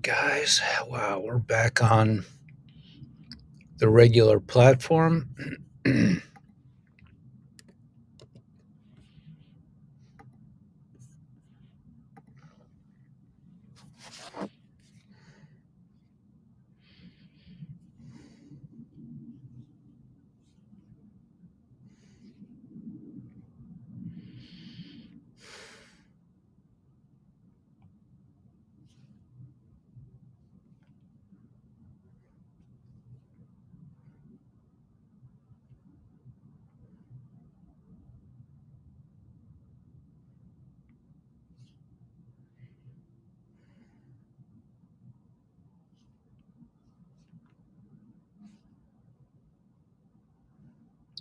guys. Wow, we're back on the regular platform.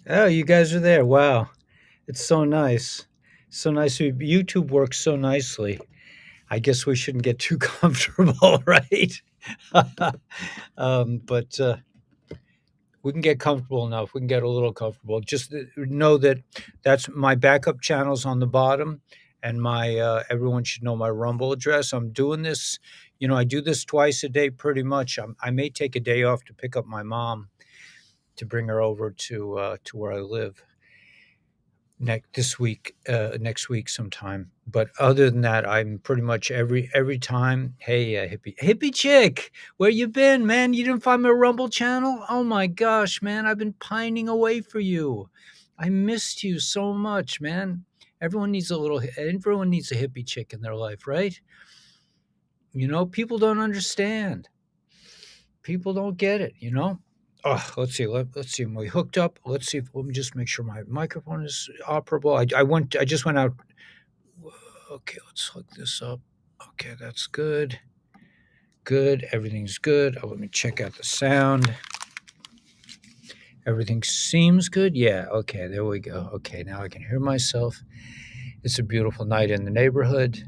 Oh, you guys are there. Wow. It's so nice. So nice. YouTube works so nicely. I guess we shouldn't get too comfortable, right? But we can get comfortable enough. We can get a little comfortable. Just know that that's my backup channels on the bottom, and my everyone should know my Rumble address. I'm doing this. I do this twice a day, pretty much. I may take a day off to pick up my mom to bring her over to where I live next week sometime. But other than that, I'm pretty much every time. Hey, hippie chick, where you been, man? You didn't find my Rumble channel? Oh my gosh, man, I've been pining away for you. I missed you so much, man. Everyone needs a hippie chick in their life, right? People don't understand. People don't get it. Oh, let's see. Let's see. Am we hooked up? Let's see. Let me just make sure my microphone is operable. I just went out. Okay, let's hook this up. Okay, that's good. Good. Everything's good. Oh, let me check out the sound. Everything seems good. Yeah. Okay. There we go. Okay. Now I can hear myself. It's a beautiful night in the neighborhood.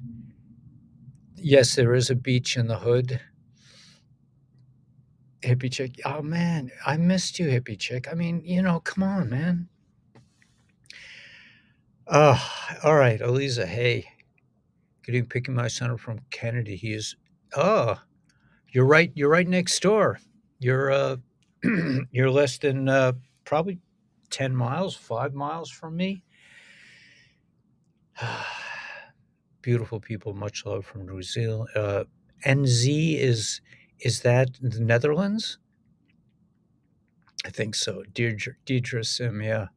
Yes, there is a beach in the hood. Hippie chick. Oh man, I missed you, hippie chick. I mean, come on, man. Oh, all right, Eliza. Hey, good evening. Picking my son up from Kennedy. He is. Oh, you're right. You're right next door. You're you're less than probably 10 miles, 5 miles from me. Beautiful people. Much love from New Zealand. NZ is that the Netherlands? I think so. Deirdre Sim. Yeah.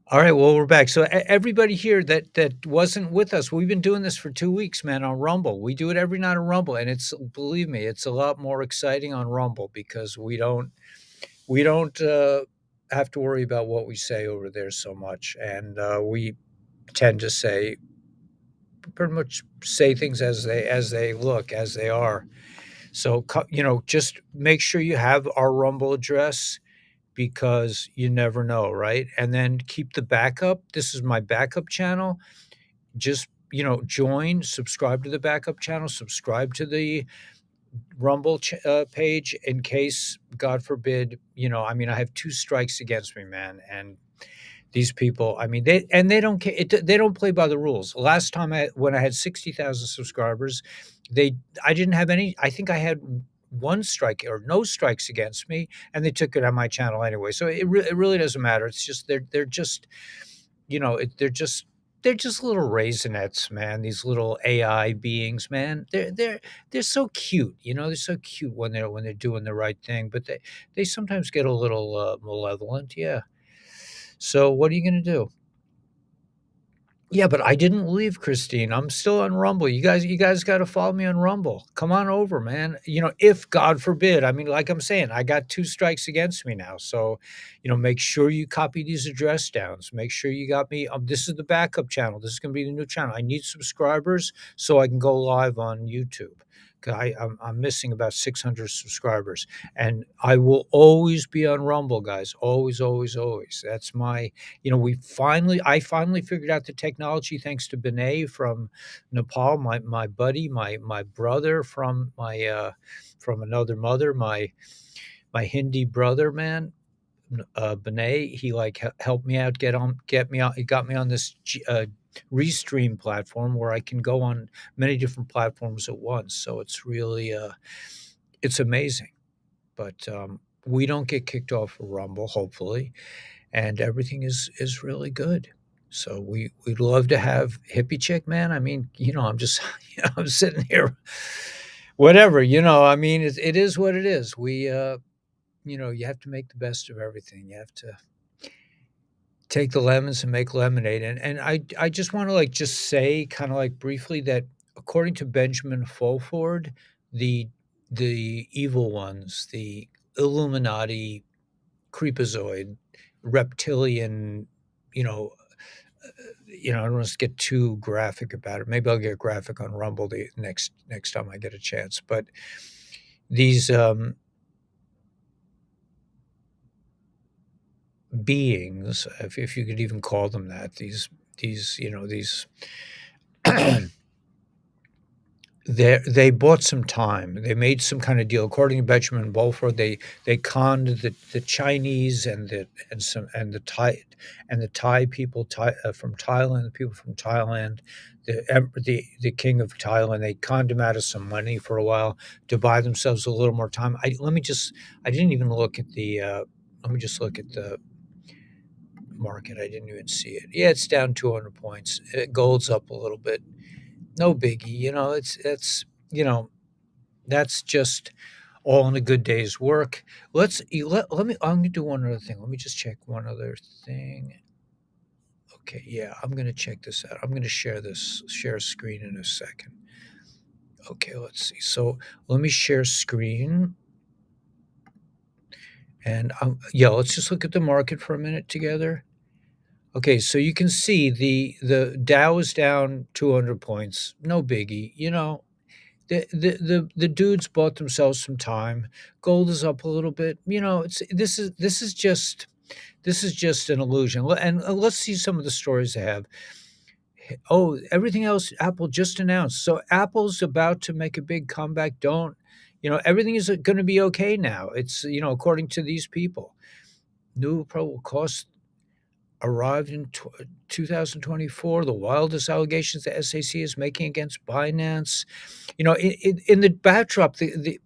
All right, well, we're back. So everybody here that wasn't with us, we've been doing this for 2 weeks, man, on Rumble. We do it every night on Rumble, and it's believe me, it's a lot more exciting on Rumble because we don't have to worry about what we say over there so much, and we tend to say pretty much say things as they look, as they are. So just make sure you have our Rumble address because you never know, right? And then keep the backup. This is my backup channel. Just, join, subscribe to the backup channel, subscribe to the Rumble page in case, God forbid, I have two strikes against me, man. And these people, I mean, they don't care. They don't play by the rules. Last time when I had 60,000 subscribers, I didn't have any. I think I had one strike or no strikes against me, and they took it on my channel anyway. So it really doesn't matter. It's just they're just they're just little raisinets, man. These little AI beings, man. They're so cute. They're so cute when they're doing the right thing, but they sometimes get a little malevolent. Yeah. So what are you going to do? Yeah, but I didn't leave, Christine. I'm still on Rumble. You guys got to follow me on Rumble. Come on over, man. If God forbid, I mean, like I'm saying, I got two strikes against me now. So, make sure you copy these address downs. Make sure you got me. This is the backup channel. This is going to be the new channel. I need subscribers so I can go live on YouTube. 'Cause I'm missing about 600 subscribers, and I will always be on Rumble, guys. Always, always, always. That's my I finally figured out the technology thanks to Binay from Nepal, my buddy, my brother from another mother, my Hindi brother, man. Binay, he like helped me out, get me on, he got me on this restream platform where I can go on many different platforms at once. So it's really, it's amazing. But, we don't get kicked off of Rumble, hopefully, and everything is really good. So we'd love to have Hippie Chick, man. I mean, I'm just, I'm sitting here, whatever, I mean, it is what it is. You have to make the best of everything. You have to take the lemons and make lemonade. And I just want to just say kind of briefly that according to Benjamin Fulford, the the evil ones, the Illuminati, creepazoid, reptilian, you know, I don't want to get too graphic about it. Maybe I'll get graphic on Rumble the next time I get a chance. But these beings, if you could even call them that, these they bought some time. They made some kind of deal. According to Benjamin Bolford, they conned the Chinese and the Thai people from Thailand, the people from Thailand, the king of Thailand. They conned him out of some money for a while to buy themselves a little more time. I didn't even look at the. Let me just look at the market. I didn't even see it. Yeah, it's down 200 points. Gold's up a little bit. No biggie. You know, that's just all in a good day's work. Let me I'm gonna do one other thing. Let me just check one other thing. Okay, yeah, I'm gonna check this out. I'm gonna share screen in a second. Okay, let's see. So let me share screen and yeah, let's just look at the market for a minute together. Okay, so you can see the Dow is down 200 points. No biggie. The dudes bought themselves some time. Gold is up a little bit. This is just an illusion. Let's see some of the stories they have. Oh, everything else Apple just announced. So Apple's about to make a big comeback. Don't everything is going to be okay now. It's according to these people. New Pro will cost arrived in 2024. The wildest allegations the SAC is making against Binance. In the backdrop, the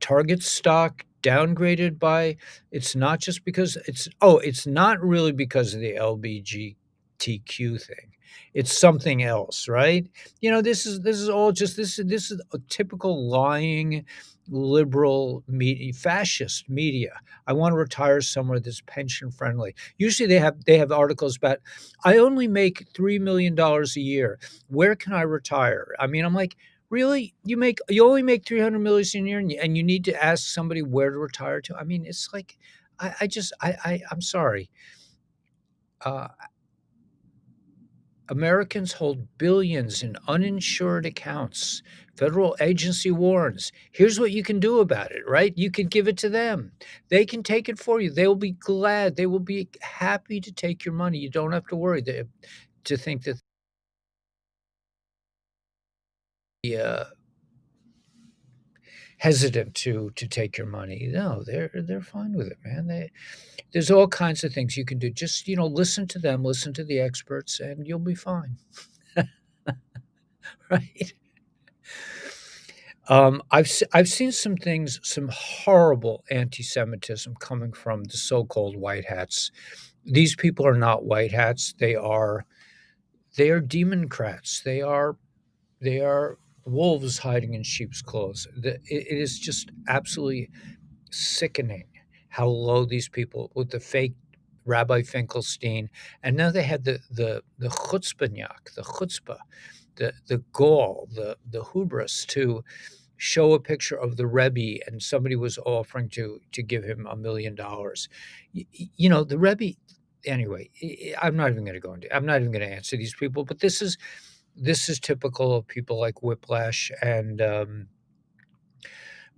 Target stock downgraded by it's not just because it's not really because of the LBGTQ thing. It's something else, right? This is all just this is a typical lying liberal media, fascist media. I want to retire somewhere that's pension friendly. Usually they have articles about I only make $3 million a year. Where can I retire? I mean, I'm like, really? You only make 300 million a year, and you need to ask somebody where to retire to? I mean, it's like I'm sorry. Uh, Americans hold billions in uninsured accounts. Federal agency warns. Here's what you can do about it, right? You can give it to them. They can take it for you. They will be glad. They will be happy to take your money. You don't have to worry to think that the hesitant to take your money. No, they're fine with it, man. There's all kinds of things you can do. Just listen to them, listen to the experts, and you'll be fine, right? I've seen some things, some horrible anti-Semitism coming from the so-called white hats. These people are not white hats. They are democrats. They are wolves hiding in sheep's clothes. It is just absolutely sickening how low these people with the fake Rabbi Finkelstein, and now they had the chutzpahniak, the chutzpah, the gall, the hubris to show a picture of the Rebbe, and somebody was offering to give him $1 million. The Rebbe. Anyway, I'm not even going to answer these people, but this is typical of people like Whiplash and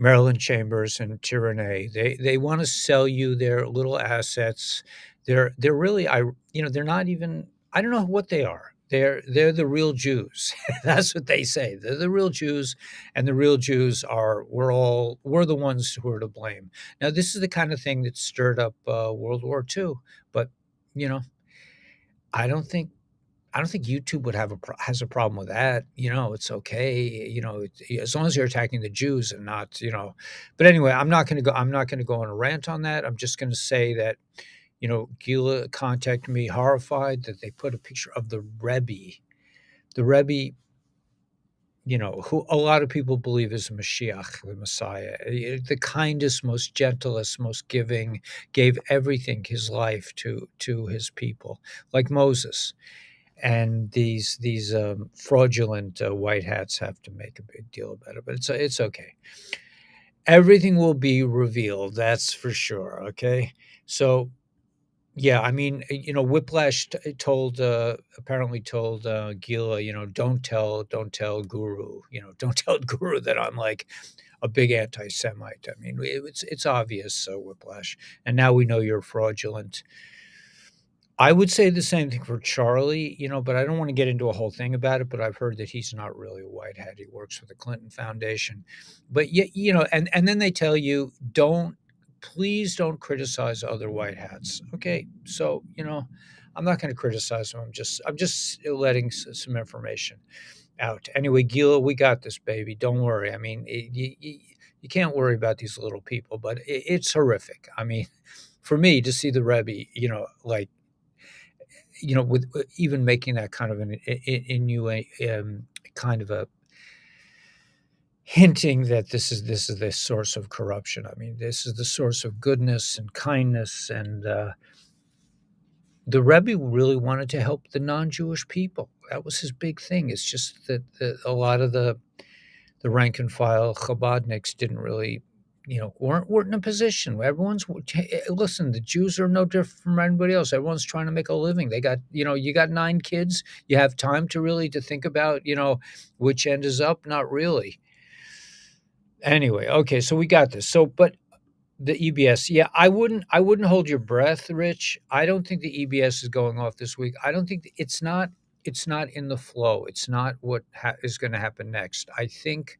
Maryland Chambers and Tyranny. They want to sell you their little assets. They're really they're not even I don't know what they are. They're the real Jews. That's what they say. They're the real Jews, and the real Jews are we're the ones who are to blame. Now this is the kind of thing that stirred up World War II, but you know I don't think I don't think YouTube would have has a problem with that. It's okay. As long as you're attacking the Jews and not, But anyway, I'm not going to go on a rant on that. I'm just going to say that, Gila contacted me horrified that they put a picture of the Rebbe, who a lot of people believe is a Mashiach, the Messiah, the kindest, most gentlest, most giving, gave everything, his life to his people, like Moses. And these fraudulent white hats have to make a big deal about it, but it's okay. Everything will be revealed, that's for sure. Okay, so yeah, I mean, Whiplash apparently told Gila, don't tell Guru, don't tell Guru that I'm like a big anti-Semite. I mean, it's obvious, Whiplash, and now we know you're fraudulent. I would say the same thing for Charlie, but I don't want to get into a whole thing about it. But I've heard that he's not really a white hat. He works for the Clinton Foundation. But yeah, and then they tell you, please don't criticize other white hats. Okay, so I'm not going to criticize them. I'm just letting some information out. Anyway, Gila, we got this, baby. Don't worry. I mean, you can't worry about these little people, but it's horrific. I mean, for me to see the Rebbe, like with even making that kind of an kind of a hinting that this is the source of corruption. I mean, this is the source of goodness and kindness, and the Rebbe really wanted to help the non-Jewish people. That was his big thing. It's just that a lot of the rank and file Chabadniks didn't really, weren't in a position. Listen, the Jews are no different from anybody else. Everyone's trying to make a living. They got, you got 9 kids. You have time to think about, which end is up. Not really. Anyway, okay, so we got this. So, but the EBS, yeah, I wouldn't hold your breath, Rich. I don't think the EBS is going off this week. I don't think it's not in the flow. It's not what is going to happen next. I think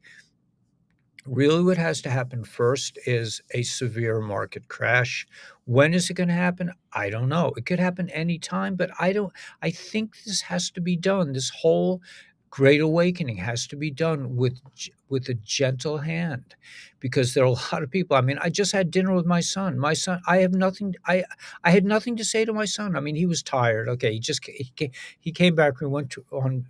really what has to happen first is a severe market crash. When is it going to happen? I don't know. It could happen anytime, but I think this has to be done. This whole great awakening has to be done with a gentle hand, because there are a lot of people. I mean, I just had dinner with my son. I had nothing to say to my son. I mean, he was tired. Okay, he came back. He went on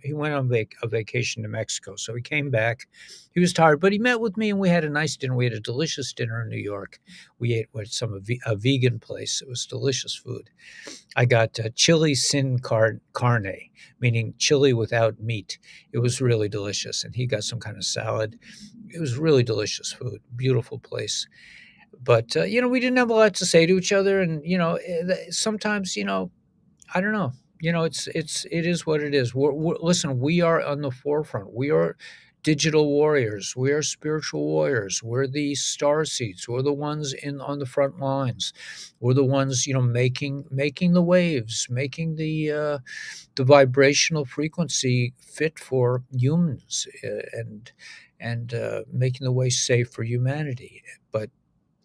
a vacation to Mexico, so he came back. He was tired, but he met with me and we had a nice dinner. We had a delicious dinner in New York. We ate at a vegan place. It was delicious food. I got chili sin carne, meaning chili without meat. It was really delicious. And he got some kind of salad. It was really delicious food. Beautiful place. But, we didn't have a lot to say to each other. And, sometimes, I don't know. It is what it is. Listen, we are on the forefront. We are digital warriors. We are spiritual warriors. We're the star seeds. We're the ones on the front lines. We're the ones, making the waves, making the vibrational frequency fit for humans, and making the way safe for humanity. But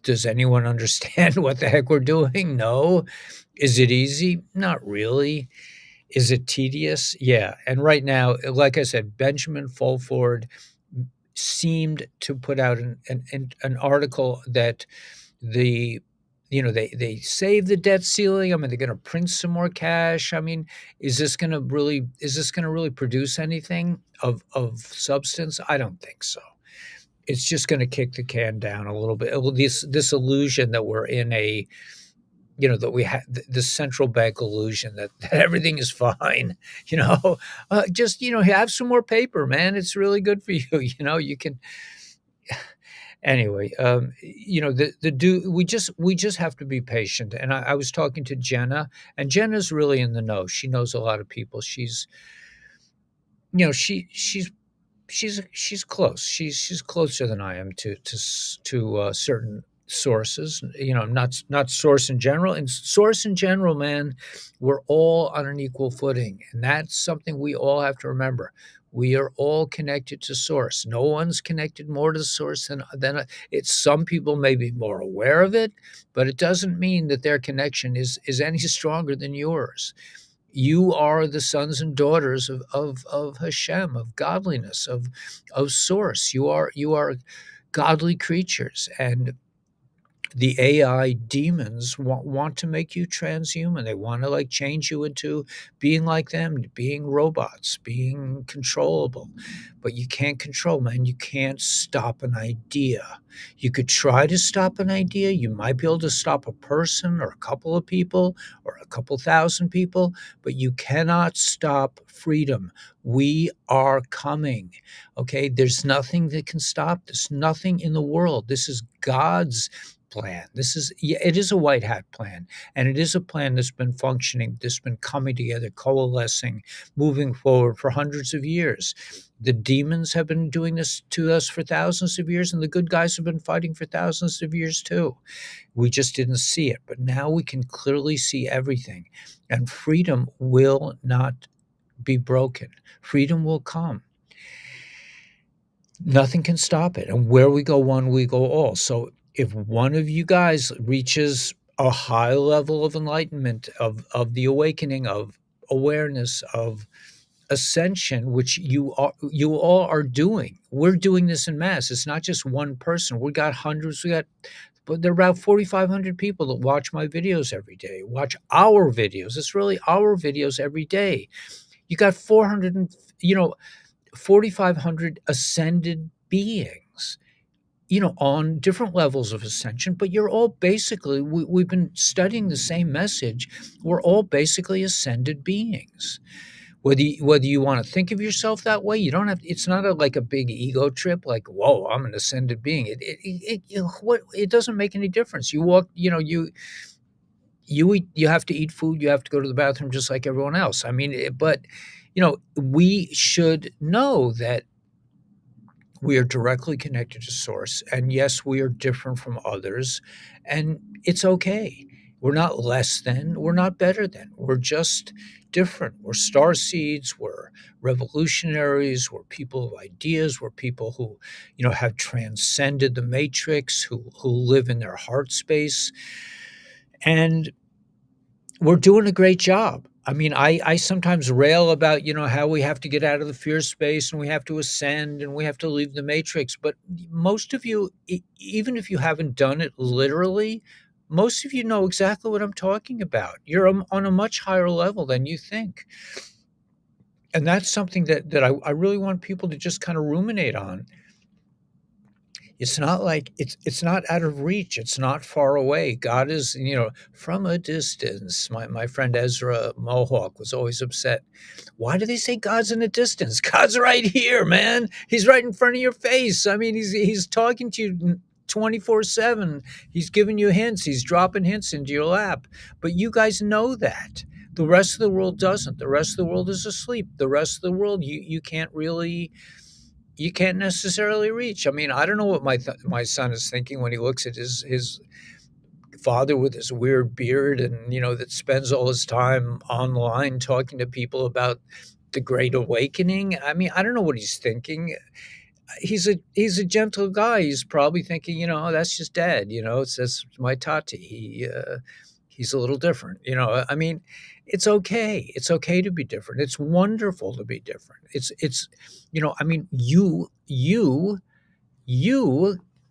does anyone understand what the heck we're doing? No. Is it easy? Not really. Is it tedious? Yeah. And right now, like I said, Benjamin Fulford seemed to put out an article that the they save the debt ceiling. I mean, they're going to print some more cash. I mean, is this going to really produce anything of substance? I don't think so. It's just going to kick the can down a little bit. This illusion that we're in that we have the central bank illusion that everything is fine. Just have some more paper, man. It's really good for you. You can anyway. The do we just have to be patient. And I was talking to Jenna, and Jenna's really in the know. She knows a lot of people. She's close. She's closer than I am to certain sources. Not source in general. And source in general, man, we're all on an equal footing, and that's something we all have to remember. We are all connected to source. No one's connected more to the source than it's. Some people may be more aware of it, but it doesn't mean that their connection is any stronger than yours. You are the sons and daughters of Hashem, of godliness, of source. You are godly creatures, and the AI demons want to make you transhuman. They want to like change you into being like them, being robots, being controllable. But you can't control, man. You can't stop an idea. You could try to stop an idea. You might be able to stop a person or a couple of people or a couple thousand people, but you cannot stop freedom. We are coming. Okay. There's nothing that can stop this. Nothing in the world. This is God's plan. This is, yeah, it is a white hat plan, and it is a plan that's been functioning, that's been coming together, coalescing, moving forward for hundreds of years. The demons have been doing this to us for thousands of years, and the good guys have been fighting for thousands of years too. We just didn't see it, but now we can clearly see everything, and freedom will not be broken. Freedom will come. Nothing can stop it. And where we go one, we go all. So if one of you guys reaches a high level of enlightenment, of the awakening, of awareness, of ascension, which you all are doing. We're doing this in mass. It's not just one person. We got hundreds. But there are about 4,500 people that watch my videos every day. Watch our videos. It's really our videos every day. You got 4,500 ascended beings, on different levels of ascension, but you're all basically, we've been studying the same message. We're all basically ascended beings. Whether you want to think of yourself that way, you don't have. It's not like a big ego trip. Like, whoa, I'm an ascended being. It doesn't make any difference. You walk. You eat. You have to eat food. You have to go to the bathroom just like everyone else. I mean, but we should know that we are directly connected to source. And yes, we are different from others. And it's okay. We're not less than, we're not better than. We're just different. We're star seeds, we're revolutionaries, we're people of ideas, we're people who, have transcended the matrix, who live in their heart space. And we're doing a great job. I mean, I sometimes rail about, how we have to get out of the fear space and we have to ascend and we have to leave the matrix. But most of you, even if you haven't done it literally, most of you know exactly what I'm talking about. You're on a much higher level than you think. And that's something that I really want people to just kind of ruminate on. It's not like it's not out of reach. It's not far away. God is, from a distance. My friend Ezra Mohawk was always upset. Why do they say God's in a distance? God's right here, man. He's right in front of your face. I mean, he's talking to you 24/7. He's giving you hints. He's dropping hints into your lap. But you guys know that. The rest of the world doesn't. The rest of the world is asleep. The rest of the world, you can't really, you can't necessarily reach. I mean, I don't know what my son is thinking when he looks at his father with his weird beard and that spends all his time online talking to people about the Great Awakening. I mean, I don't know what he's thinking. He's a gentle guy. He's probably thinking, oh, that's just dad. It's my tati. He's a little different. I mean, it's okay. It's okay to be different. It's wonderful to be different. It's I mean, you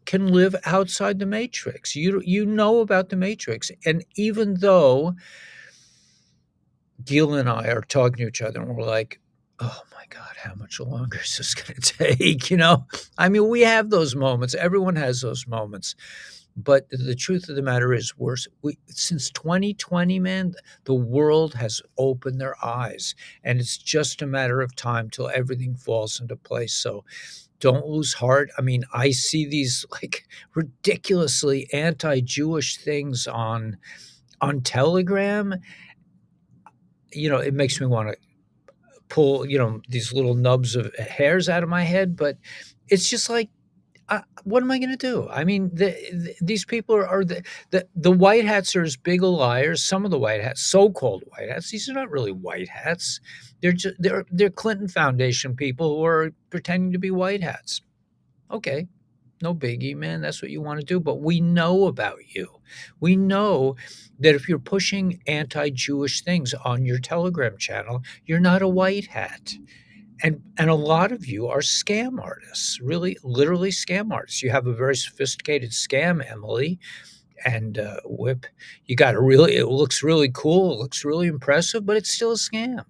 can live outside the matrix. You know about the matrix, and even though Gil and I are talking to each other, and we're like, "Oh my God, how much longer is this going to take?" I mean, we have those moments. Everyone has those moments. But the truth of the matter is, since 2020, man, the world has opened their eyes, and it's just a matter of time till everything falls into place. So don't lose heart. I mean, I see these like ridiculously anti-Jewish things on Telegram. It makes me want to pull, these little nubs of hairs out of my head, but it's just like, what am I going to do? I mean, these people are the white hats are as big a liars. Some of the white hats, so-called white hats, these are not really white hats. They're Clinton Foundation people who are pretending to be white hats. Okay, No biggie, man. That's what you want to do. But we know about you. We know that if you're pushing anti-Jewish things on your Telegram channel, you're not a white hat. And a lot of you are scam artists, really, literally scam artists. You have a very sophisticated scam, Emily, and Whip. You got a really, it looks really cool, it looks really impressive, but it's still a scam.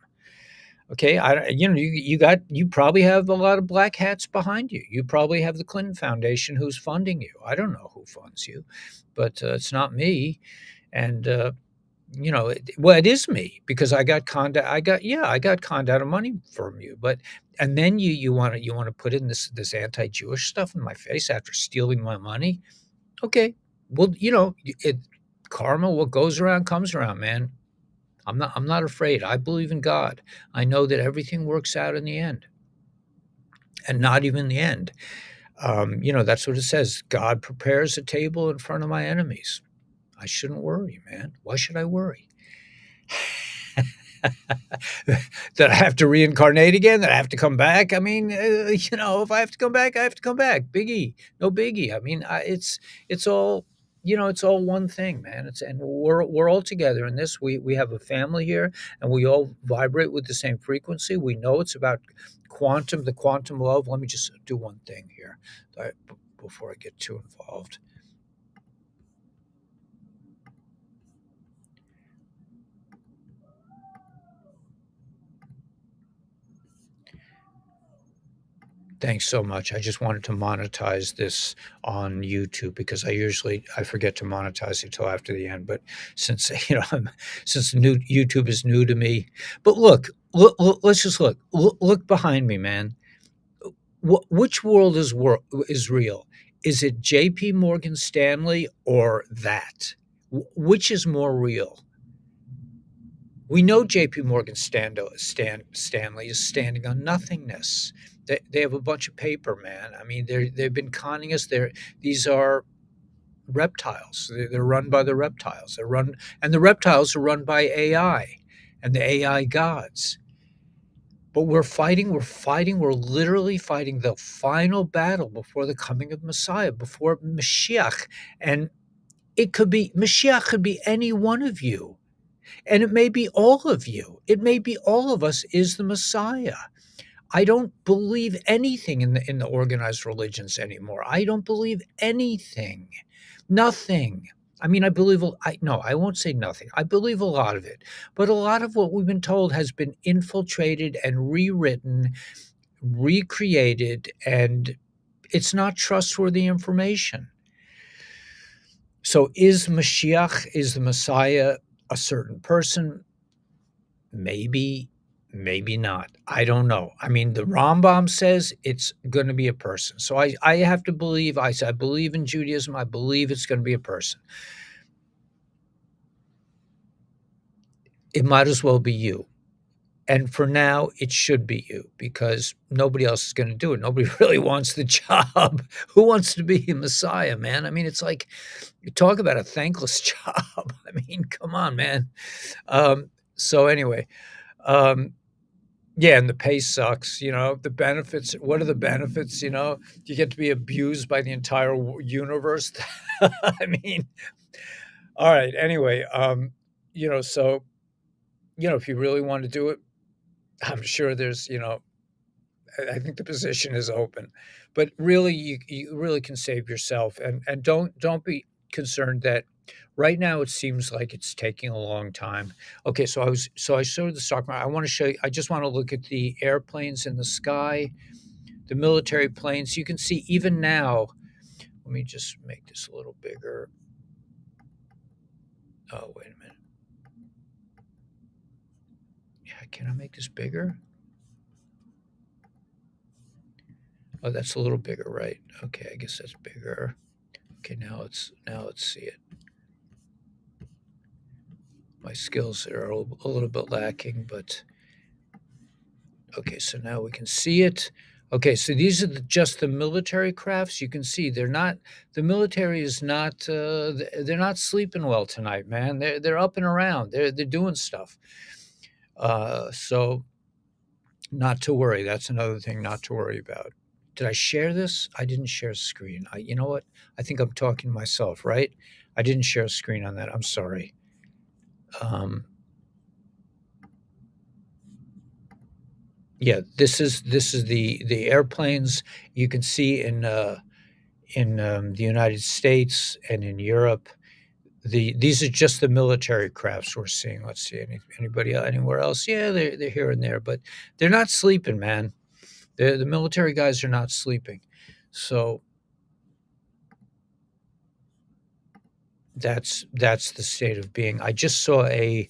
Okay, you probably have a lot of black hats behind you. You probably have the Clinton Foundation who's funding you. I don't know who funds you, but it's not me. And well, it is me because I got conned. I got conned out of money from you. But and then you want to put in this anti-Jewish stuff in my face after stealing my money. Okay, well, karma. What goes around comes around, man. I'm not afraid. I believe in God. I know that everything works out in the end, and not even the end. That's what it says. God prepares a table in front of my enemies. I shouldn't worry, man. Why should I worry? That I have to reincarnate again, that I have to come back. I mean, if I have to come back, I have to come back. Biggie, no biggie. I mean, it's all it's all one thing, man. And we're all together in this. We have a family here, and we all vibrate with the same frequency. We know it's about the quantum love. Let me just do one thing here, before I get too involved. Thanks so much. I just wanted to monetize this on YouTube because I forget to monetize it till after the end. But since since new YouTube is new to me, but let's just look behind me, man. Which world is real? Is it J.P. Morgan Stanley or that? Which is more real? We know J.P. Morgan Stanley is standing on nothingness. They have a bunch of paper, man. I mean, they've been conning us. These are reptiles. They're run by the reptiles. And the reptiles are run by AI and the AI gods. But we're fighting. We're literally fighting the final battle before the coming of Messiah, before Mashiach. And Mashiach could be any one of you. And it may be all of you. It may be all of us is the Messiah. I don't believe anything in the organized religions anymore. I don't believe anything. Nothing. I mean, I won't say nothing. I believe a lot of it. But a lot of what we've been told has been infiltrated and rewritten, recreated, and it's not trustworthy information. So is the Messiah a certain person? Maybe, maybe not. I don't know. I mean, the Rambam says it's going to be a person. So I have to believe, I believe in Judaism. I believe it's going to be a person. It might as well be you. And for now, it should be you because nobody else is going to do it. Nobody really wants the job. Who wants to be a Messiah, man? I mean, it's like, you talk about a thankless job. I mean, come on, man. So anyway, um, yeah, and the pay sucks, the benefits, what are the benefits, You get to be abused by the entire universe. I mean, all right, anyway, so, if you really want to do it, I'm sure there's, I think the position is open, but really, you really can save yourself, and don't be concerned that right now it seems like it's taking a long time. Okay, so I showed the stock market. I want to show you. I just want to look at the airplanes in the sky, the military planes. You can see even now. Let me just make this a little bigger. Oh, wait a minute. Yeah, can I make this bigger? Oh, that's a little bigger, right? Okay, I guess that's bigger. Okay, now let's see it. My skills are a little bit lacking, but okay, so now we can see it. Okay, so these are just the military crafts. You can see the military is not they're not sleeping well tonight, man. They're up and around. They're doing stuff. So not to worry. That's another thing not to worry about. did I share this? I didn't share a screen. You know what? I think I'm talking to myself, right? I didn't share a screen on that. I'm sorry. Um, yeah, this is the airplanes you can see in the United States and in Europe. These are just the military crafts we're seeing. Let's see, anybody anywhere else? Yeah, they're here and there, but they're not sleeping, man. The military guys are not sleeping. So that's the state of being. I just saw a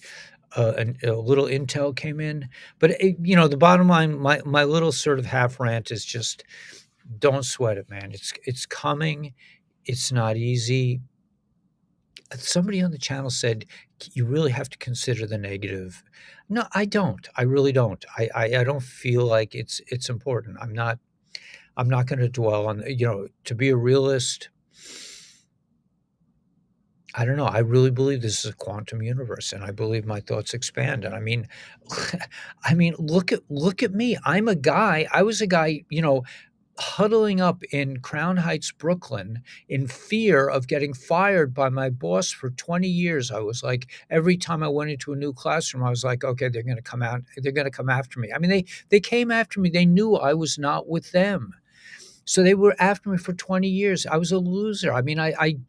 little intel came in, but the bottom line, my little sort of half rant is just don't sweat it, man. It's coming. It's not easy. Somebody on the channel said you really have to consider the negative. No, I don't. I really don't. I don't feel like it's important. I'm not going to dwell on, to be a realist. I don't know. I really believe this is a quantum universe, and I believe my thoughts expand. And I mean, look at me. I'm a guy. I was a guy, huddling up in Crown Heights, Brooklyn, in fear of getting fired by my boss for 20 years. I was like, every time I went into a new classroom, I was like, okay, they're going to come out. They're going to come after me. I mean, they came after me. They knew I was not with them. So they were after me for 20 years. I was a loser. I mean, I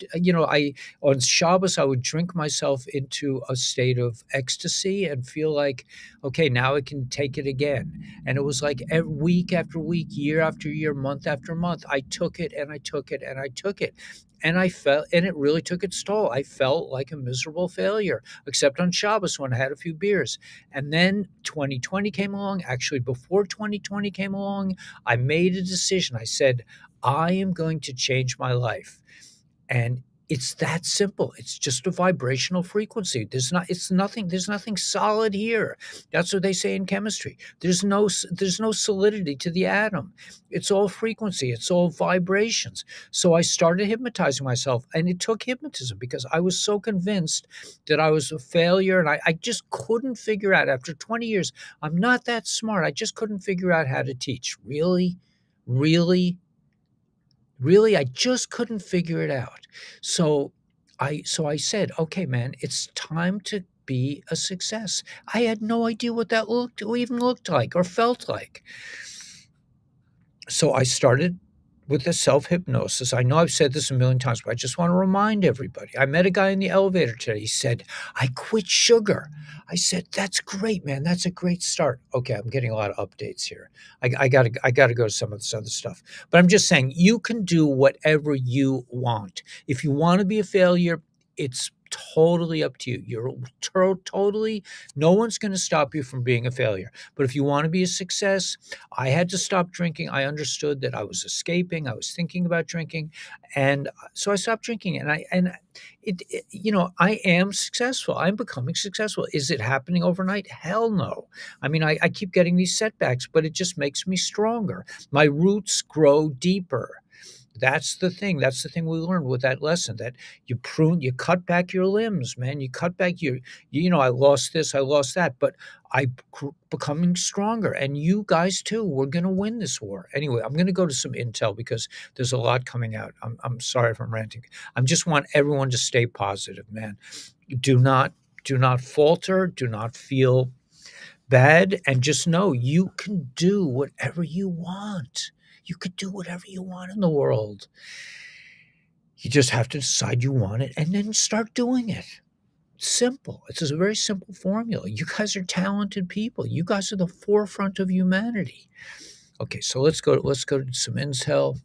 on Shabbos, I would drink myself into a state of ecstasy and feel like, okay, now I can take it again. And it was like week after week, year after year, month after month, I took it and I took it and I took it. And I felt, and it really took its toll. I felt like a miserable failure, except on Shabbos when I had a few beers. And then 2020 came along. Actually, before 2020 came along, I made a decision. I said, I am going to change my life. And it's that simple. It's just a vibrational frequency. There's nothing solid here. That's what they say in chemistry. There's no solidity to the atom. It's all frequency, it's all vibrations. So I started hypnotizing myself, and it took hypnotism because I was so convinced that I was a failure, and I just couldn't figure out after 20 years. I'm not that smart. I just couldn't figure out how to teach. Really? Really? Really, I just couldn't figure it out. So I said, "Okay, man, it's time to be a success." I had no idea what that looked or even looked like or felt like. So I started with the self-hypnosis. I know I've said this a million times, but I just want to remind everybody. I met a guy in the elevator today. He said, "I quit sugar." I said, "That's great, man. That's a great start." Okay, I'm getting a lot of updates here. I gotta go to some of this other stuff. But I'm just saying you can do whatever you want. If you want to be a failure, it's totally up to you. You're totally, no one's going to stop you from being a failure. But if you want to be a success, I had to stop drinking. I understood that I was escaping. I was thinking about drinking, and so I stopped drinking. I am successful. I'm becoming successful. Is it happening overnight? Hell no. I mean, I keep getting these setbacks, but it just makes me stronger. My roots grow deeper. That's the thing. That's the thing we learned with that lesson, that you cut back your limbs, man. You cut back I lost this, I lost that, but becoming stronger. And you guys too, we're going to win this war. Anyway, I'm going to go to some intel because there's a lot coming out. I'm sorry if I'm ranting. I just want everyone to stay positive, man. Do not, do not falter. Do not feel bad, and just know you can do whatever you want. You could do whatever you want in the world. You just have to decide you want it and then start doing it. Simple. It's a very simple formula. You guys are talented people. You guys are the forefront of humanity. Okay, so let's go to some intel.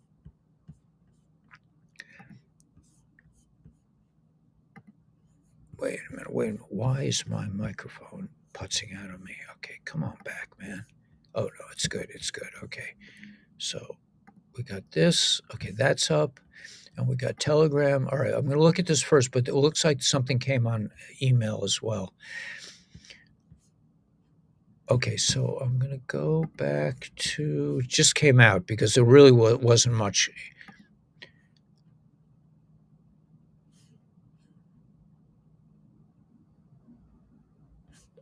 Wait a minute. Wait a minute. Why is my microphone putzing out on me? Okay, come on back, man. Oh no, it's good. It's good. Okay. So we got this. Okay, that's up. And we got Telegram. All right, I'm going to look at this first, but it looks like something came on email as well. Okay, so I'm going to go back to, just came out because there really wasn't much.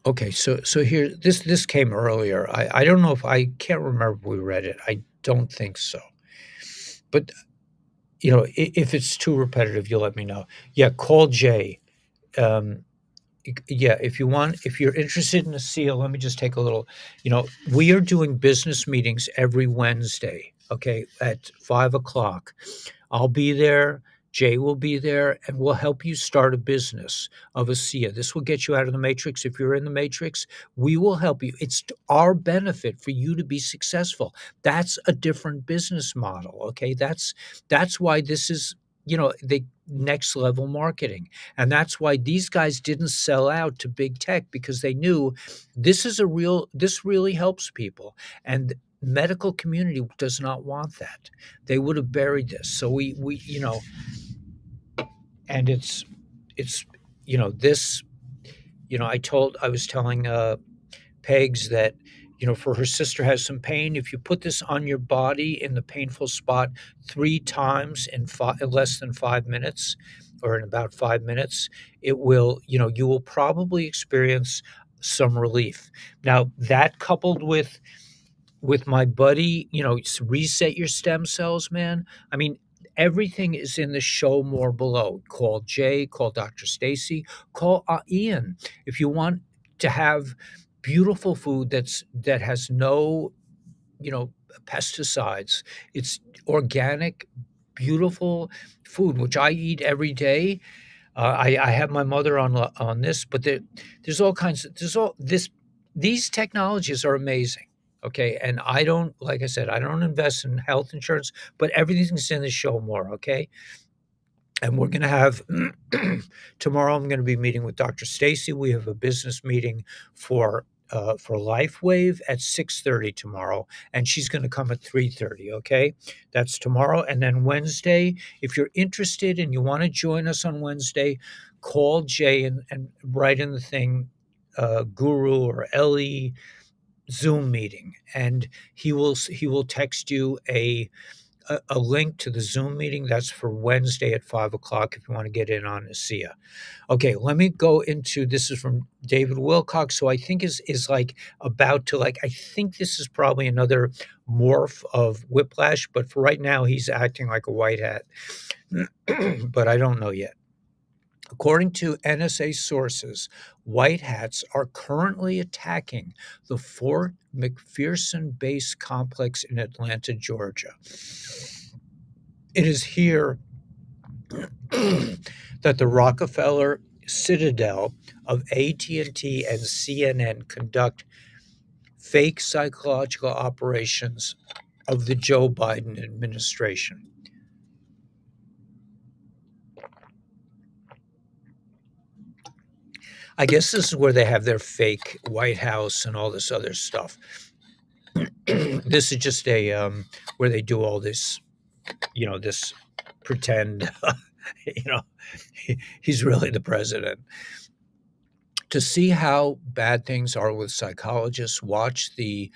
Okay, so here, this came earlier. I don't know if, I can't remember if we read it. I don't think so. But, if it's too repetitive, you'll let me know. Yeah, call Jay. Um, yeah, if you're interested in a seal, let me just take a little, we are doing business meetings every Wednesday, okay, at 5 o'clock. I'll be there. Jay will be there, and we'll help you start a business of a SIA. This will get you out of the matrix. If you're in the matrix, we will help you. It's to our benefit for you to be successful. That's a different business model. Okay, that's why this is the next level marketing, and that's why these guys didn't sell out to big tech because they knew this really helps people, and medical community does not want that. They would have buried this. So we and it's this I was telling Pegs that for her sister has some pain. If you put this on your body in the painful spot 3 times in less than 5 minutes, or in about 5 minutes, it will you will probably experience some relief. Now that coupled with my buddy, reset your stem cells, man. I mean, everything is in the show more below. Call Jay, call Dr. Stacy, call Ian if you want to have beautiful food that has no, pesticides. It's organic, beautiful food which I eat every day. I have my mother on this, but there's all kinds of there's all this these technologies are amazing. Okay, and I don't, like I said, I don't invest in health insurance, but everything's in the show more. Okay, and we're going to have tomorrow. I'm going to be meeting with Dr. Stacy. We have a business meeting for LifeWave at 6:30 tomorrow, and she's going to come at 3:30. Okay, that's tomorrow, and then Wednesday. If you're interested and you want to join us on Wednesday, call Jay and write in the thing, Guru or Ellie Zoom meeting, and he will text you a link to the Zoom meeting. That's for Wednesday at 5 o'clock if you want to get in on ASEA. Okay, let me go into this is from David Wilcox, who I think is like about to like I think this is probably another morph of Whiplash, but for right now he's acting like a white hat. But I don't know yet. According to NSA sources, white hats are currently attacking the Fort McPherson base complex in Atlanta, Georgia. It is here that the Rockefeller Citadel of AT&T and CNN conduct fake psychological operations of the Joe Biden administration. I guess this is where they have their fake White House and all this other stuff. This is just where they do all this, this pretend, you know, he's really the president. To see how bad things are with psychologists, watch the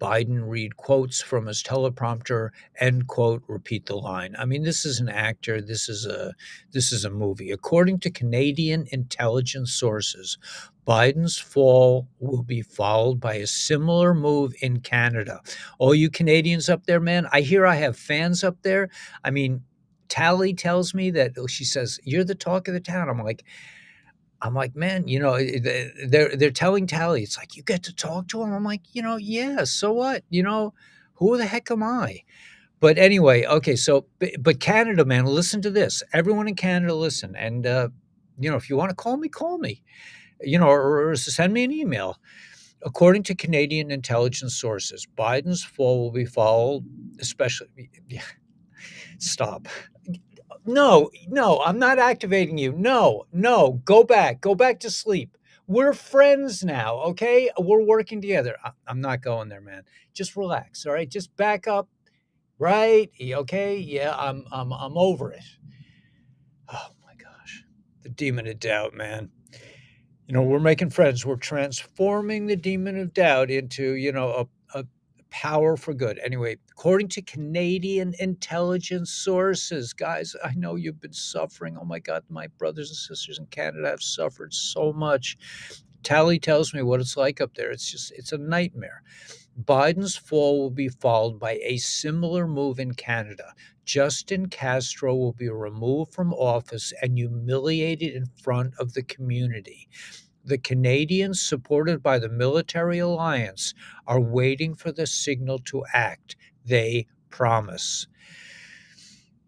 Biden read quotes from his teleprompter, end quote, repeat the line. I mean, this is an actor. This is a movie. According to Canadian intelligence sources, Biden's fall will be followed by a similar move in Canada. All you Canadians up there, man, I hear I have fans up there. I mean, Tally tells me that she says, "You're the talk of the town." I'm like, man, they're telling Tally, it's like, you get to talk to him. I'm like, yeah, so what? Who the heck am I? But anyway, okay, so but Canada, man, listen to this. Everyone in Canada, listen, and if you want to call me, or send me an email. According to Canadian intelligence sources, Biden's fall will be followed, especially. Stop. No, no, I'm not activating you. No, no, go back to sleep. We're friends now, okay? We're working together. I'm not going there, man. Just relax, all right? Just back up, right? Okay? Yeah, I'm over it. Oh my gosh, the demon of doubt, man. We're making friends. We're transforming the demon of doubt into a power for good. Anyway, according to Canadian intelligence sources, guys, I know you've been suffering. Oh my God, my brothers and sisters in Canada have suffered so much. Tally tells me what it's like up there. It's a nightmare. Biden's fall will be followed by a similar move in Canada. Justin Castro will be removed from office and humiliated in front of the community. The Canadians, supported by the military alliance, are waiting for the signal to act. They promise.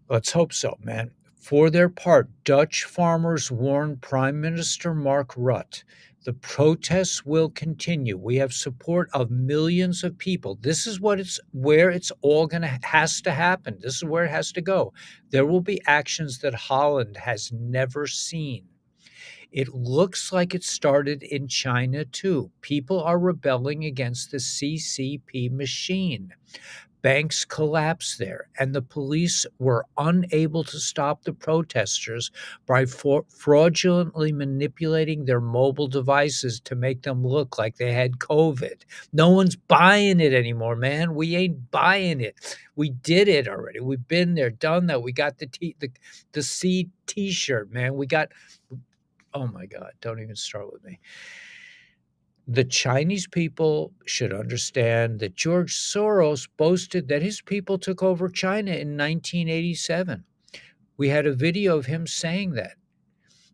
Let's hope so, man. For their part, Dutch farmers warn Prime Minister Mark Rutte. The protests will continue. We have support of millions of people. This is where it's all going to has to happen. This is where it has to go. There will be actions that Holland has never seen. It looks like it started in China too. People are rebelling against the CCP machine. Banks collapsed there, and the police were unable to stop the protesters by fraudulently manipulating their mobile devices to make them look like they had COVID. No one's buying it anymore, man. We ain't buying it. We did it already. We've been there, done that. We got the C T-shirt, man. We got. Oh my God! Don't even start with me. The Chinese people should understand that George Soros boasted that his people took over China in 1987. We had a video of him saying that,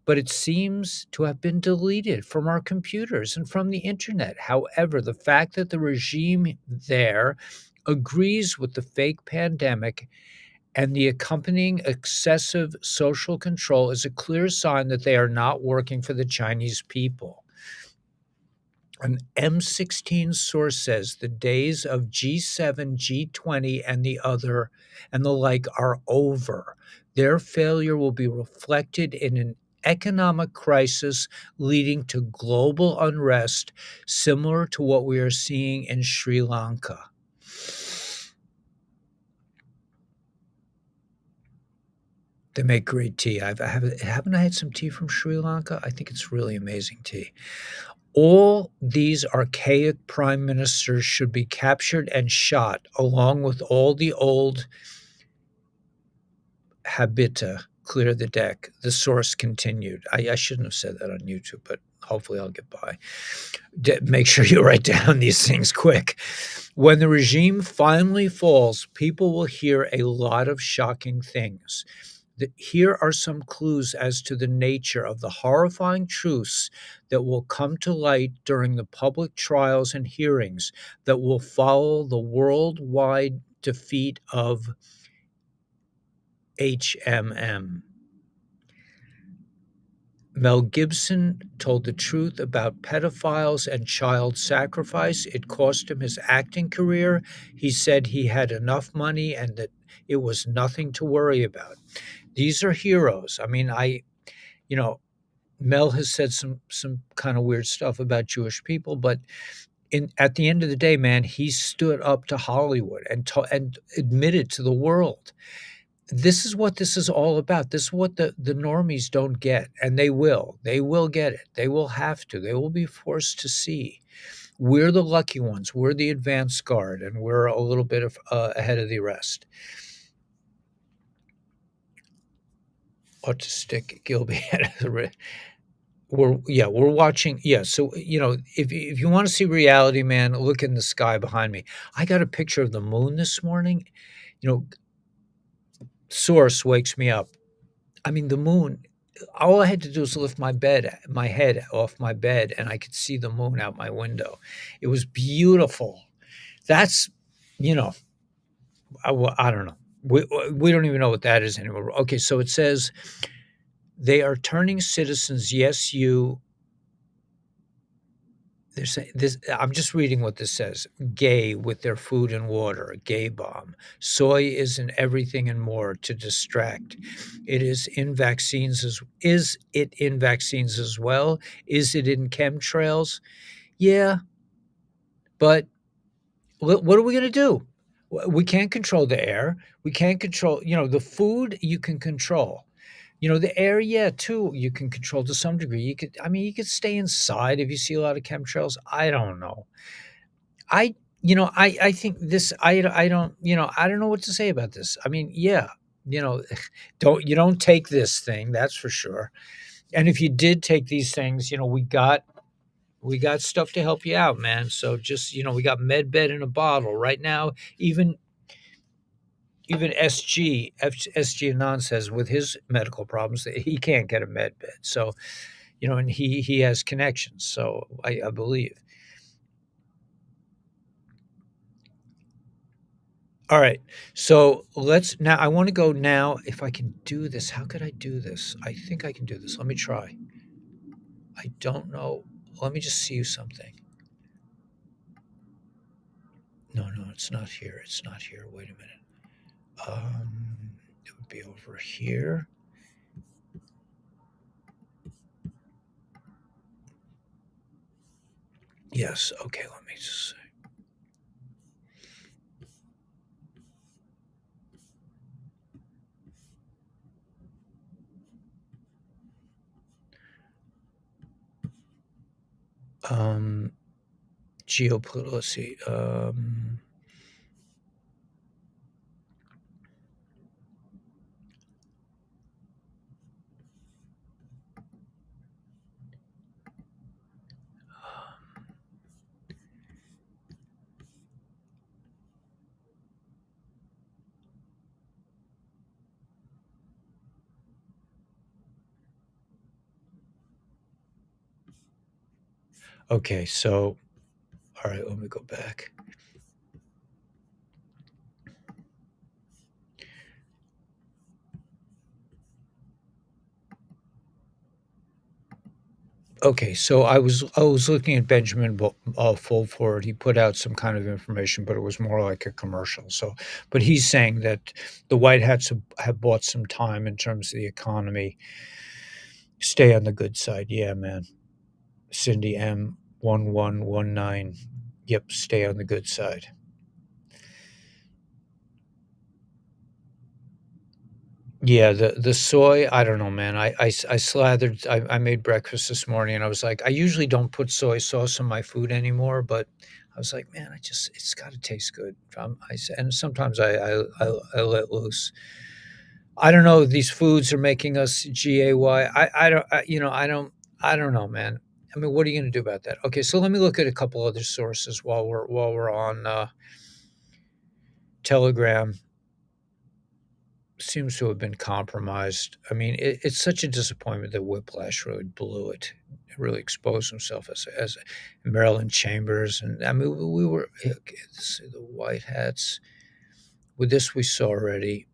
but it seems to have been deleted from our computers and from the internet. However, the fact that the regime there agrees with the fake pandemic and the accompanying excessive social control is a clear sign that they are not working for the Chinese people. An M16 source says the days of G7, G20, and the like are over. Their failure will be reflected in an economic crisis leading to global unrest, similar to what we are seeing in Sri Lanka. They make great tea. Haven't I had some tea from Sri Lanka? I think it's really amazing tea. All these archaic prime ministers should be captured and shot, along with all the old habita. Clear the deck. The source continued. I shouldn't have said that on YouTube, but hopefully I'll get by. Make sure you write down these things quick. When the regime finally falls, people will hear a lot of shocking things. Here are some clues as to the nature of the horrifying truths that will come to light during the public trials and hearings that will follow the worldwide defeat of HMM. Mel Gibson told the truth about pedophiles and child sacrifice. It cost him his acting career. He said he had enough money and that it was nothing to worry about. These are heroes. I mean, Mel has said some kind of weird stuff about Jewish people, but at the end of the day, man, he stood up to Hollywood and admitted to the world. This is what this is all about. This is what the normies don't get, and they will. They will get it. They will have to. They will be forced to see. We're the lucky ones. We're the advanced guard, and we're a little bit ahead of the rest. Autistic Gilby. We're watching. Yeah. So, if you want to see reality, man, look in the sky behind me. I got a picture of the moon this morning. Source wakes me up. I mean, the moon, all I had to do was lift my head off my bed, and I could see the moon out my window. It was beautiful. That's, I don't know. We don't even know what that is anymore. Okay, so it says they are turning citizens, yes, you. They're saying this. I'm just reading what this says. Gay with their food and water, a gay bomb. Soy is in everything and more to distract. It is in vaccines is it in vaccines as well? Is it in chemtrails? Yeah, but what are we going to do? We can't control the air. We can't control, the food you can control. The air, yeah, too, you can control to some degree. You could stay inside if you see a lot of chemtrails. I don't know. I think this, I don't, I don't know what to say about this. I mean, yeah, you know, don't take this thing, that's for sure. And if you did take these things, we got stuff to help you out, man. So just, we got med bed in a bottle right now. Even even SG Anand says with his medical problems that he can't get a med bed. So, and he has connections. So I believe. All right. So let's now. I want to go now. If I can do this, how could I do this? I think I can do this. Let me try. I don't know. Let me just see you something. No, no, it's not here. It's not here. Wait a minute. It would be over here. Yes. Okay. Let me just say. Um, geopolitical. Let's see. Okay. So, all right. Let me go back. Okay, so I was looking at Benjamin Fulford. He put out some kind of information, but it was more like a commercial. So, but he's saying that the White Hats have bought some time in terms of the economy. Stay on the good side, yeah, man. Cindy M 1119. Yep, stay on the good side. Yeah, the soy, I don't know, man. I slathered. I made breakfast this morning, and I was like, I usually don't put soy sauce in my food anymore, but I was like, man, it's got to taste good. And sometimes I let loose. I don't know. These foods are making us gay. I don't. I don't know, man. I mean, what are you going to do about that? Okay, so let me look at a couple other sources while we're on Telegram. Seems to have been compromised. I mean, it's such a disappointment that Whiplash really blew it. It really exposed himself as Maryland Chambers, and I mean, we were okay, let's see, the White Hats. With this, we saw already.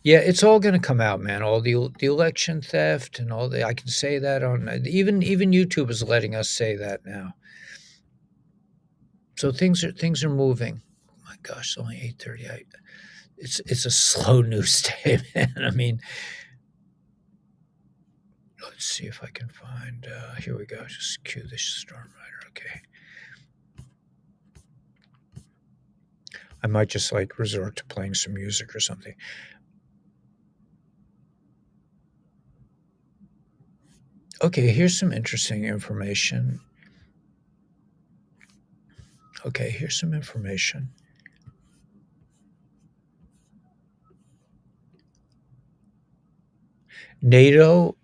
Yeah, it's all going to come out, man. All the election theft and all the. I can say that on even YouTube is letting us say that now. So things are moving. Oh my gosh, it's only 8:30. It's a slow news day, man. I mean, let's see if I can find. Here we go. Just cue this storm rider. Okay. I might just like resort to playing some music or something. Okay, here's some interesting information. Okay, here's some information. NATO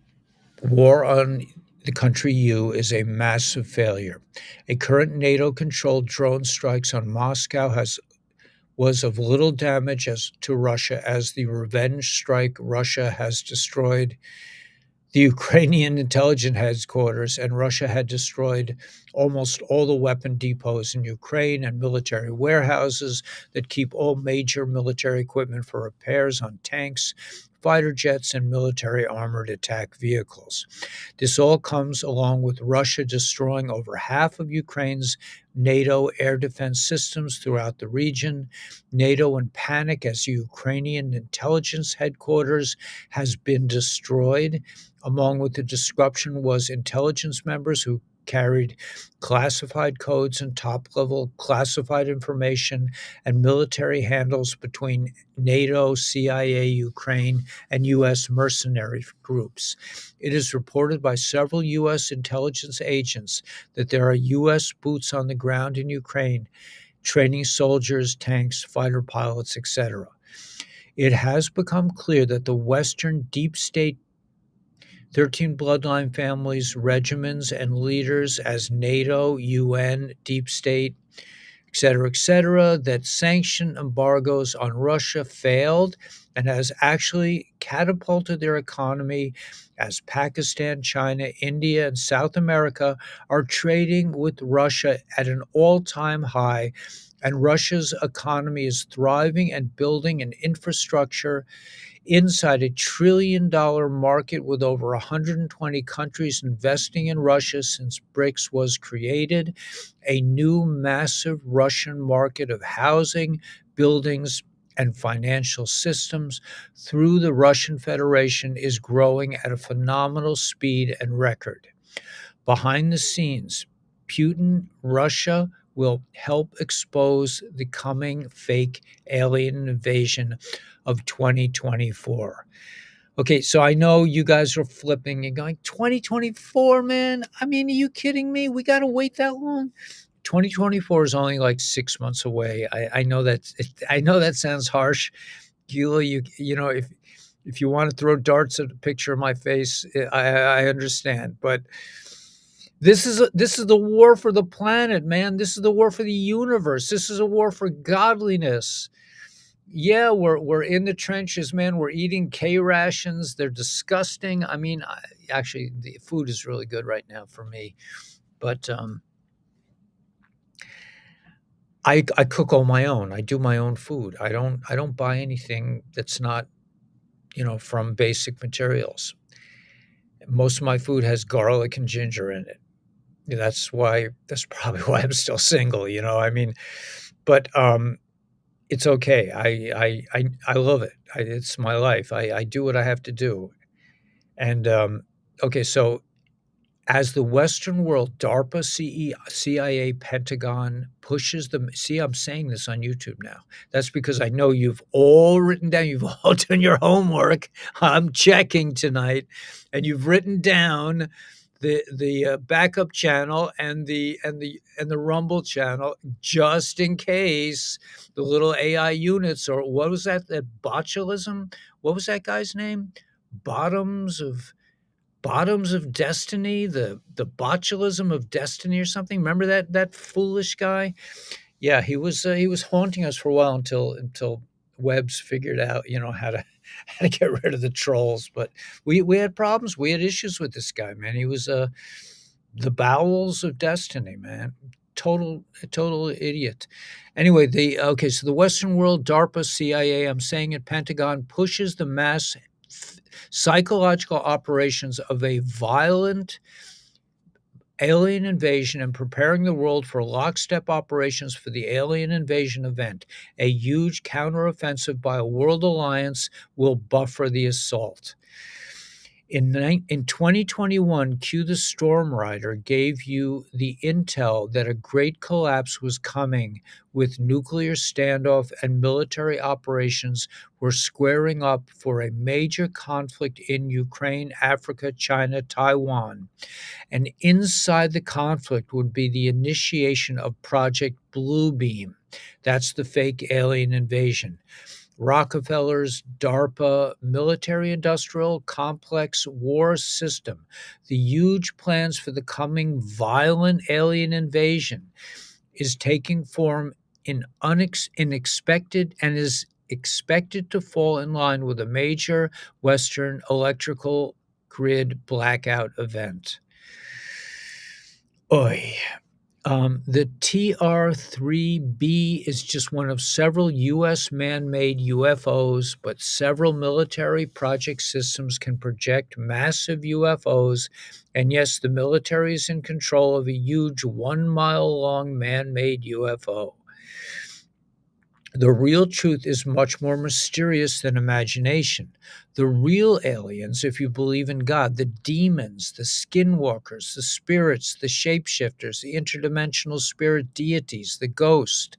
war on the country U is a massive failure. A current NATO controlled drone strikes on Moscow has was of little damage as to Russia as the revenge strike Russia has destroyed the Ukrainian intelligence headquarters, and Russia had destroyed almost all the weapon depots in Ukraine and military warehouses that keep all major military equipment for repairs on tanks, fighter jets, and military armored attack vehicles. This all comes along with Russia destroying over half of Ukraine's NATO air defense systems throughout the region. NATO in panic as the Ukrainian intelligence headquarters has been destroyed. Among with the disruption was intelligence members who carried classified codes and top level classified information and military handles between NATO, CIA, Ukraine, and U.S. mercenary groups. It is reported by several U.S. intelligence agents that there are U.S. boots on the ground in Ukraine, training soldiers, tanks, fighter pilots, etc. It has become clear that the Western deep state 13 bloodline families, regiments, and leaders as NATO, UN, deep state, et cetera, that sanction embargoes on Russia failed and has actually catapulted their economy as Pakistan, China, India, and South America are trading with Russia at an all time high. And Russia's economy is thriving and building an infrastructure inside a $1 trillion market with over 120 countries investing in Russia since BRICS was created, a new massive Russian market of housing, buildings, and financial systems through the Russian Federation is growing at a phenomenal speed and record. Behind the scenes, Putin, Russia will help expose the coming fake alien invasion of 2024. Okay, so I know you guys are flipping and going, 2024, man? I mean, are you kidding me? We got to wait that long? 2024 is only like 6 months away. I know that I know that sounds harsh. Gila, you know, if you want to throw darts at a picture of my face, I understand. But this is the war for the planet, man. This is the war for the universe. This is a war for godliness. Yeah, we're in the trenches, man. We're eating K rations. They're disgusting. I mean, actually, the food is really good right now for me. But I cook all my own. I do my own food. I don't buy anything that's not from basic materials. Most of my food has garlic and ginger in it. That's probably why I'm still single. I mean, but it's okay. I love it. It's my life. I do what I have to do. And okay, so as the Western world, DARPA, CIA, Pentagon pushes them. See, I'm saying this on YouTube now. That's because I know you've all written down, you've all done your homework. I'm checking tonight, and you've written down the backup channel and the Rumble channel just in case the little AI units, or what was that botulism? What was that guy's name? Bottoms of Bottoms of Destiny, the botulism of destiny or something. Remember that foolish guy? Yeah, he was haunting us for a while until Webb's figured out how to how to get rid of the trolls. But we had problems. We had issues with this guy, man. He was the bowels of destiny, man. Total idiot. Anyway, so the Western world, DARPA, CIA, I'm saying it, Pentagon pushes the mass psychological operations of a violent alien invasion and preparing the world for lockstep operations for the alien invasion event. A huge counteroffensive by a world alliance will buffer the assault. In 2021, Q the Storm Rider gave you the intel that a great collapse was coming, with nuclear standoff and military operations were squaring up for a major conflict in Ukraine, Africa, China, Taiwan. And inside the conflict would be the initiation of Project Bluebeam. That's the fake alien invasion. Rockefeller's DARPA military industrial complex war system, the huge plans for the coming violent alien invasion, is taking form in expected and is expected to fall in line with a major Western electrical grid blackout event. Oy. The TR-3B is just one of several U.S. man-made UFOs, but several military project systems can project massive UFOs, and yes, the military is in control of a huge 1-mile-long man-made UFO. The real truth is much more mysterious than imagination. The real aliens, if you believe in God, the demons, the skinwalkers, the spirits, the shapeshifters, the interdimensional spirit deities, the ghost,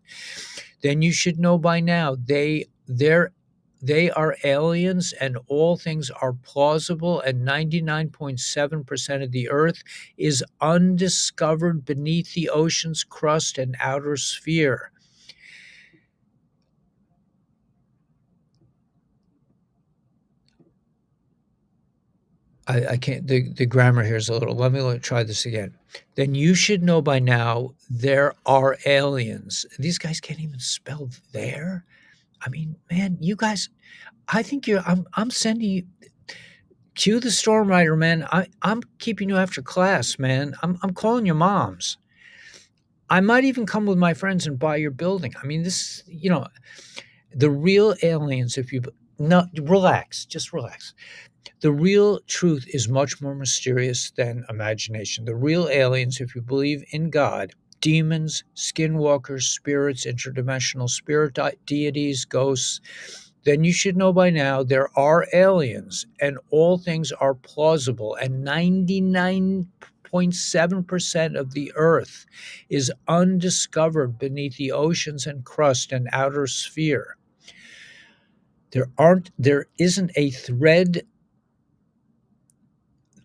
then you should know by now they are aliens, and all things are plausible, and 99.7% of the earth is undiscovered beneath the ocean's crust and outer sphere. I can't, the grammar here is a little, try this again. Then you should know by now there are aliens. These guys can't even spell there. I mean, man, you guys, I think I'm sending you, cue the storm rider, man. I'm keeping you after class, man. I'm calling your moms. I might even come with my friends and buy your building. I mean, this, the real aliens, if you, no, relax, just relax. The real truth is much more mysterious than imagination. The real aliens, if you believe in God, demons, skinwalkers, spirits, interdimensional spirit deities, ghosts, then you should know by now there are aliens and all things are plausible. And 99.7% of the earth is undiscovered beneath the oceans and crust and outer sphere. There isn't a thread,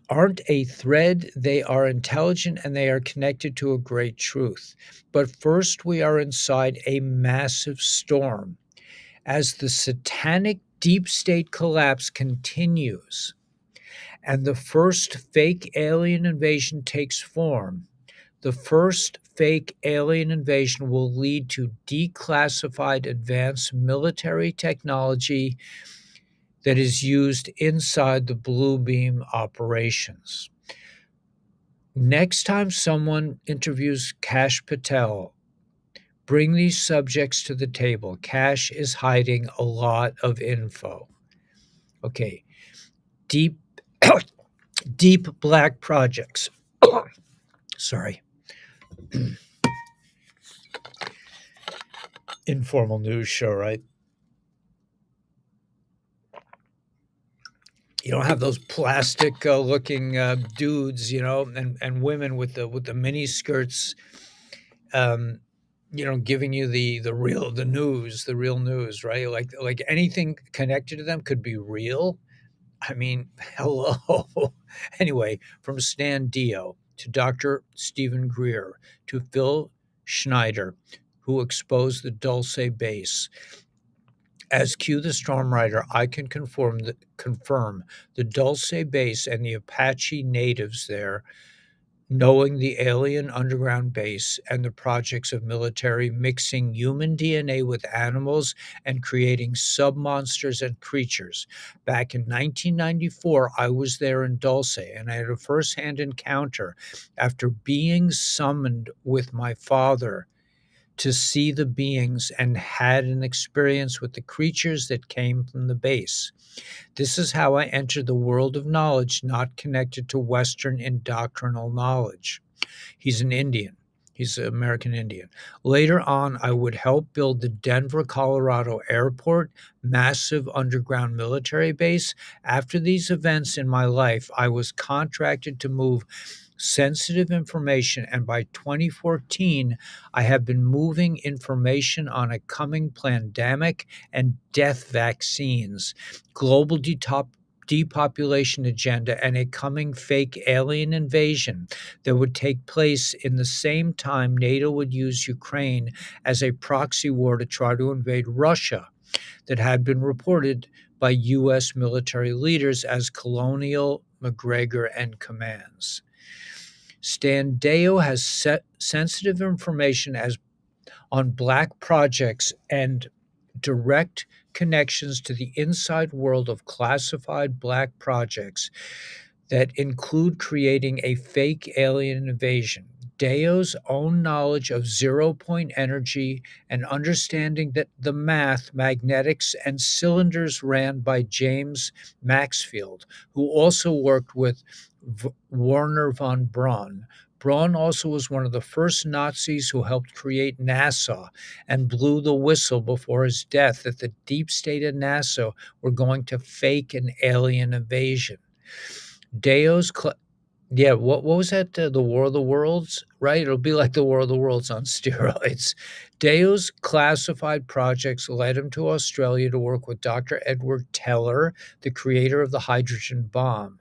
aren't a thread. They are intelligent and they are connected to a great truth. But first, we are inside a massive storm. As the satanic deep state collapse continues and the first fake alien invasion takes form, the first fake alien invasion will lead to declassified advanced military technology that is used inside the Blue Beam operations. Next time someone interviews Kash Patel, bring these subjects to the table. Kash is hiding a lot of info. Okay, deep, deep black projects. Sorry. Informal news show, right? You don't have those plastic looking dudes, and women with the mini skirts, um, giving you the real news, right? Like anything connected to them could be real. I mean, hello. Anyway, from Stan Dio to Dr. Stephen Greer to Phil Schneider, who exposed the Dulce base. As Q the Storm Rider, I can confirm the Dulce base and the Apache natives there, knowing the alien underground base and the projects of military mixing human DNA with animals and creating sub-monsters and creatures. Back in 1994, I was there in Dulce and I had a first-hand encounter after being summoned with my father to see the beings and had an experience with the creatures that came from the base. This is how I entered the world of knowledge not connected to Western indoctrinal knowledge. He's an Indian. He's an American Indian. Later on, I would help build the Denver, Colorado airport, massive underground military base. After these events in my life, I was contracted to move sensitive information, and by 2014, I have been moving information on a coming pandemic and death vaccines, global depopulation agenda, and a coming fake alien invasion that would take place in the same time NATO would use Ukraine as a proxy war to try to invade Russia, that had been reported by U.S. military leaders as colonial McGregor and commands. Stan Deo has sensitive information as on black projects and direct connections to the inside world of classified black projects that include creating a fake alien invasion. Deo's own knowledge of zero-point energy and understanding that the math, magnetics, and cylinders ran by James Maxfield, who also worked with Werner von Braun. Braun also was one of the first Nazis who helped create NASA and blew the whistle before his death that the deep state and NASA were going to fake an alien invasion. Deo's yeah, what was that? The War of the Worlds, right? It'll be like the War of the Worlds on steroids. Deo's classified projects led him to Australia to work with Dr. Edward Teller, the creator of the hydrogen bomb.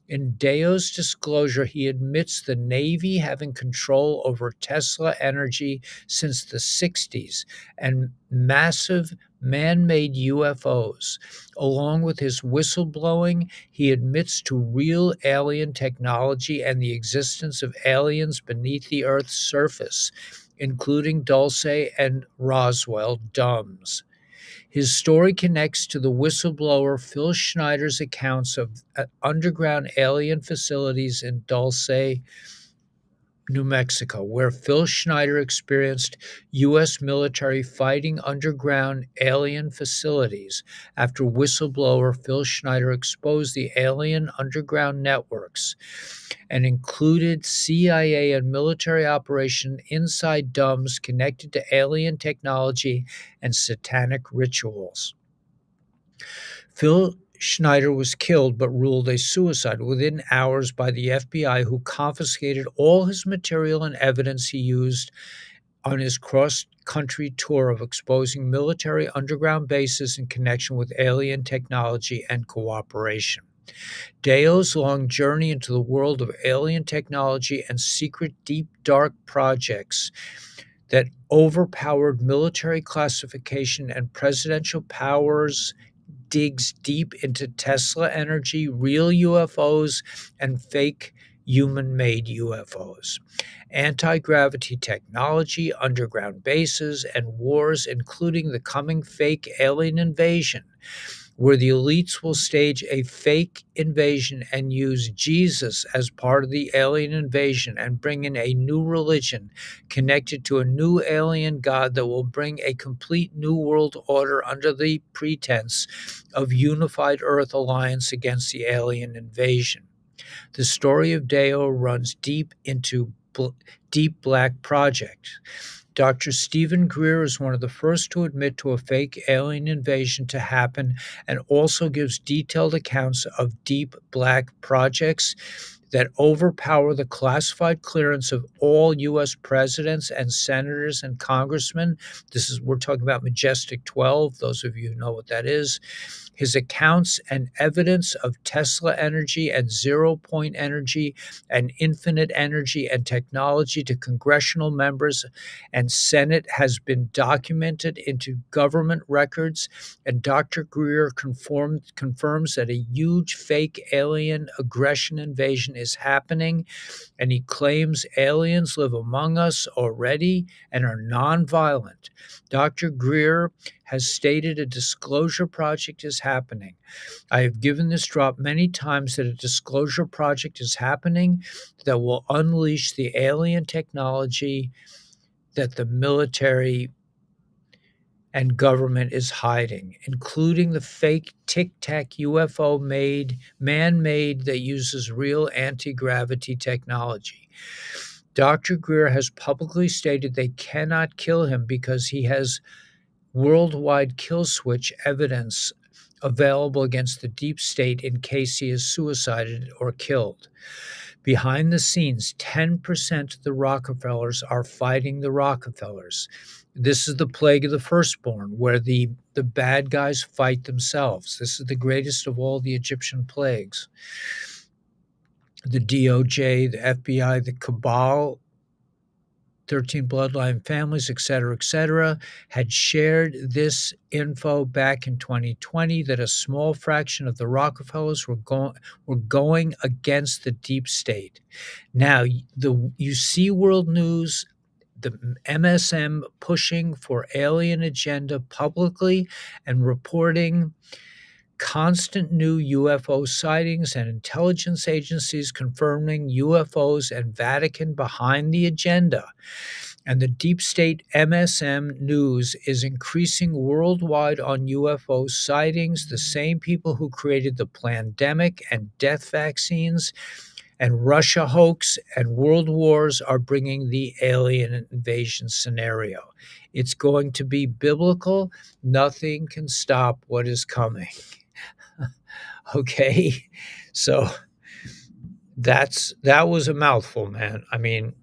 In Deo's disclosure, he admits the Navy having control over Tesla Energy since the 60s and massive man-made UFOs. Along with his whistleblowing, he admits to real alien technology and the existence of aliens beneath the Earth's surface, including Dulce and Roswell DUMBs. His story connects to the whistleblower Phil Schneider's accounts of underground alien facilities in Dulce, New Mexico, where Phil Schneider experienced U.S. military fighting underground alien facilities after whistleblower Phil Schneider exposed the alien underground networks and included CIA and military operation inside DUMBs connected to alien technology and satanic rituals. Phil Schneider was killed but ruled a suicide within hours by the FBI, who confiscated all his material and evidence he used on his cross country tour of exposing military underground bases in connection with alien technology and cooperation. Deo's long journey into the world of alien technology and secret, deep, dark projects that overpowered military classification and presidential powers digs deep into Tesla energy, real UFOs, and fake human made UFOs, anti gravity technology, underground bases, and wars, including the coming fake alien invasion, where the elites will stage a fake invasion and use Jesus as part of the alien invasion and bring in a new religion connected to a new alien god that will bring a complete new world order under the pretense of unified Earth alliance against the alien invasion. The story of Deo runs deep into deep black projects. Dr. Stephen Greer is one of the first to admit to a fake alien invasion to happen and also gives detailed accounts of deep black projects that overpower the classified clearance of all U.S. presidents and senators and congressmen. We're talking about Majestic 12, those of you who know what that is. His accounts and evidence of Tesla energy and zero point energy and infinite energy and technology to congressional members and Senate has been documented into government records. And Dr. Greer confirms that a huge fake alien aggression invasion is happening. And he claims aliens live among us already and are nonviolent. Dr. Greer has stated a disclosure project is happening. I have given this drop many times that a disclosure project is happening that will unleash the alien technology that the military and government is hiding, including the fake Tic Tac UFO man-made that uses real anti-gravity technology. Dr. Greer has publicly stated they cannot kill him because he has worldwide kill switch evidence available against the deep state in case he is suicided or killed. Behind the scenes, 10% of the Rockefellers are fighting the Rockefellers. This is the plague of the firstborn, where the bad guys fight themselves. This is the greatest of all the Egyptian plagues. The DOJ, the FBI, the cabal, 13 bloodline families, et cetera, had shared this info back in 2020 that a small fraction of the Rockefellers were going against the deep state. Now, you see world news, the MSM pushing for alien agenda publicly and reporting constant new UFO sightings and intelligence agencies confirming UFOs and Vatican behind the agenda. And the deep state MSM news is increasing worldwide on UFO sightings. The same people who created the pandemic and death vaccines and Russia hoax and world wars are bringing the alien invasion scenario. It's going to be biblical. Nothing can stop what is coming. Okay, so that was a mouthful, man. I mean,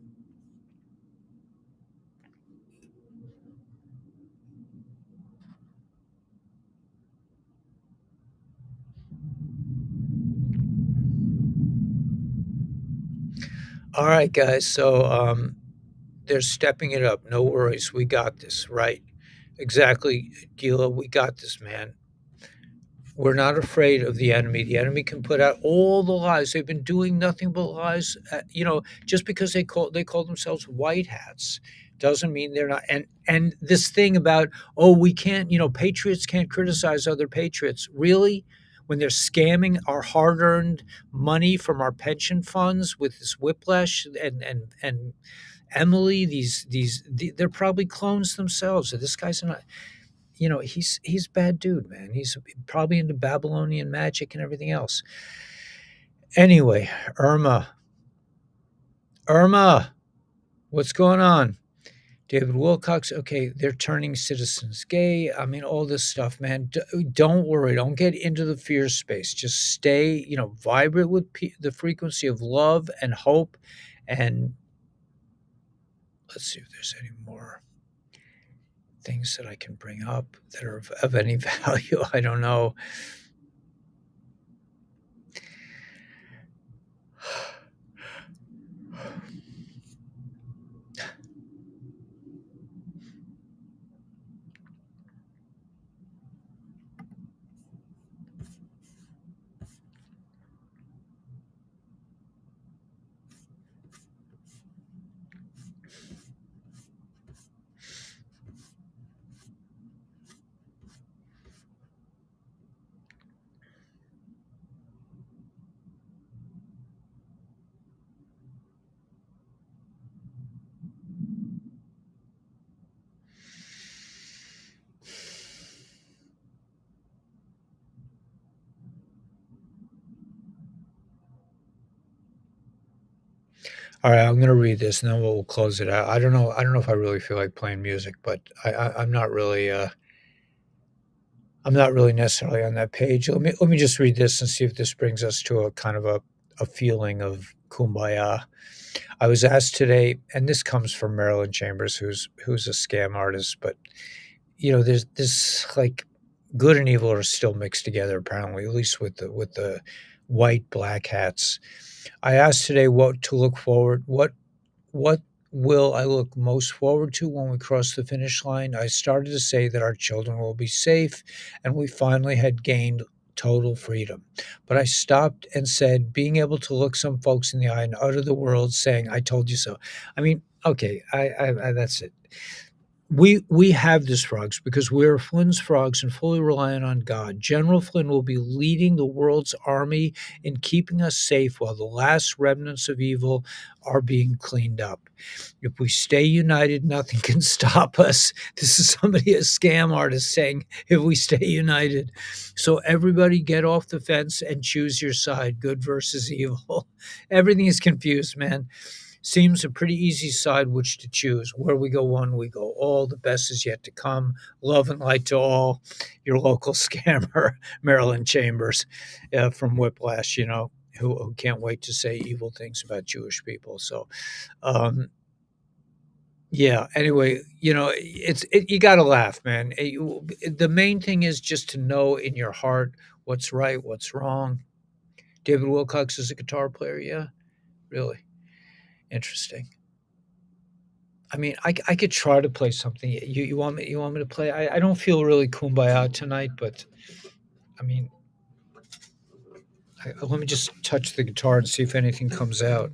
all right, guys. So they're stepping it up. No worries, we got this, right? Exactly, Gila. We got this, man. We're not afraid of the enemy. The enemy can put out all the lies. They've been doing nothing but lies. Just because they call themselves white hats doesn't mean they're not. And this thing about, oh, we can't, patriots can't criticize other patriots. Really? When they're scamming our hard-earned money from our pension funds with this whiplash and Emily, they're probably clones themselves. This guy's not, he's a bad dude, man. He's probably into Babylonian magic and everything else. Anyway, Irma, what's going on? David Wilcox, okay, they're turning citizens gay. I mean, all this stuff, man. Don't worry. Don't get into the fear space. Just stay, vibrate with the frequency of love and hope. And let's see if there's any more things that I can bring up that are of any value. I don't know. All right, I'm gonna read this, and then we'll close it out. I don't know if I really feel like playing music, but I'm not really necessarily on that page. Let me just read this and see if this brings us to a kind of a feeling of kumbaya. I was asked today, and this comes from Marilyn Chambers, who's a scam artist, but there's this like good and evil are still mixed together, apparently, at least with the white black hats. I asked today what to look forward. What will I look most forward to when we cross the finish line? I started to say that our children will be safe and we finally had gained total freedom. But I stopped and said, being able to look some folks in the eye and utter the words saying, I told you so. I mean, okay, I that's it. We have this, frogs, because we're Flynn's frogs and fully reliant on God. General Flynn will be leading the world's army in keeping us safe while the last remnants of evil are being cleaned up. If we stay united, nothing can stop us. This is somebody, a scam artist, saying, if we stay united. So everybody get off the fence and choose your side, good versus evil. Everything is confused, man. Seems a pretty easy side which to choose. Where we go one, we go all. The best is yet to come. Love and light to all. Your local scammer, Marilyn Chambers, from Whiplash, who can't wait to say evil things about Jewish people. So, um, yeah. Anyway, you got to laugh, man. The main thing is just to know in your heart what's right, what's wrong. David Wilcox is a guitar player. Yeah, really interesting. I mean, I could try to play something. You want me to play? I don't feel really kumbaya tonight, but I mean, let me just touch the guitar and see if anything comes out.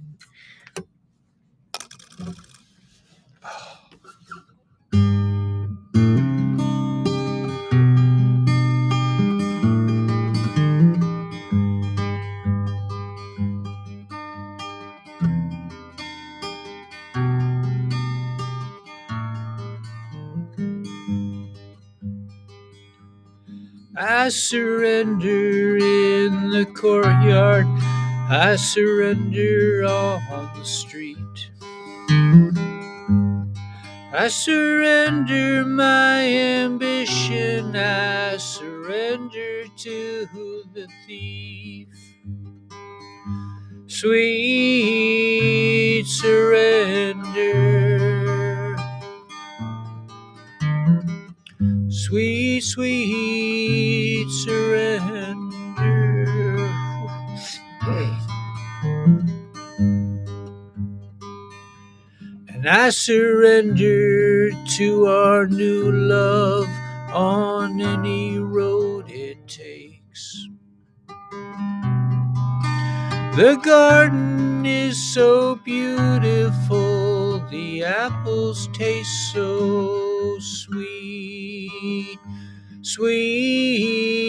I surrender in the courtyard. I surrender on the street. I surrender my ambition. I surrender to the thief. Sweet surrender, sweet, sweet surrender. And I surrender to our new love on any road it takes. The garden is so beautiful, the apples taste so sweet. Sweet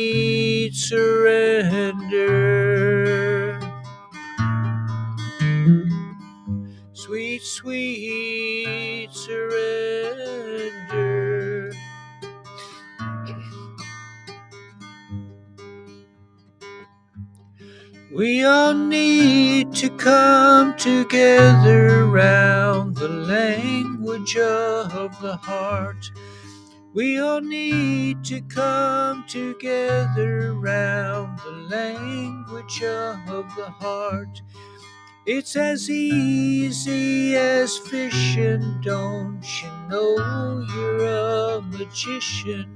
surrender. Sweet, sweet surrender. We all need to come together round the language of the heart. We all need to come together round the language of the heart. It's as easy as fishing, don't you know you're a magician?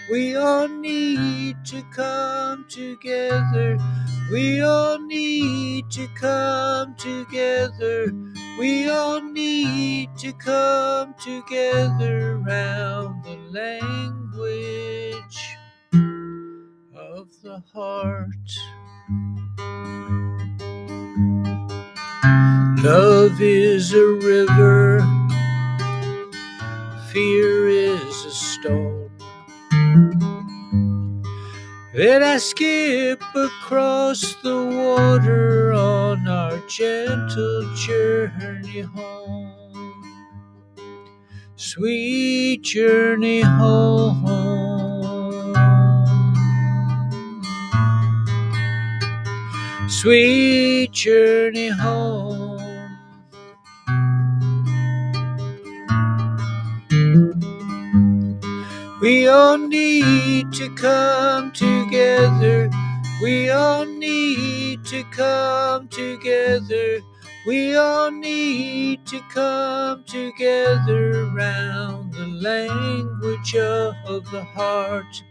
We all need to come together. We all need to come together. We all need to come together round the language of the heart. Love is a river, fear is a stone that I skip across the water on our gentle journey home. Sweet journey home. Sweet journey home. We all need to come together. We all need to come together. We all need to come together round the language of the heart.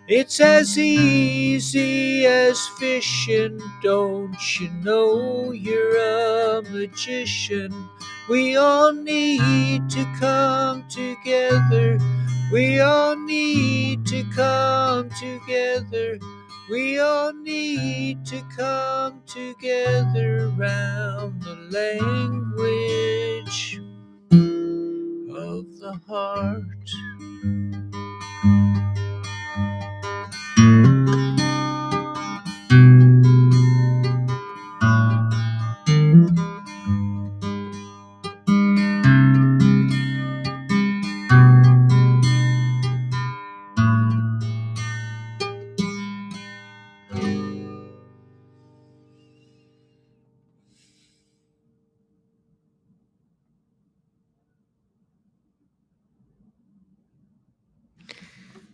It's as easy as fishing, don't you know you're a magician? We all need to come together. We all need to come together. We all need to come together round the language of the heart.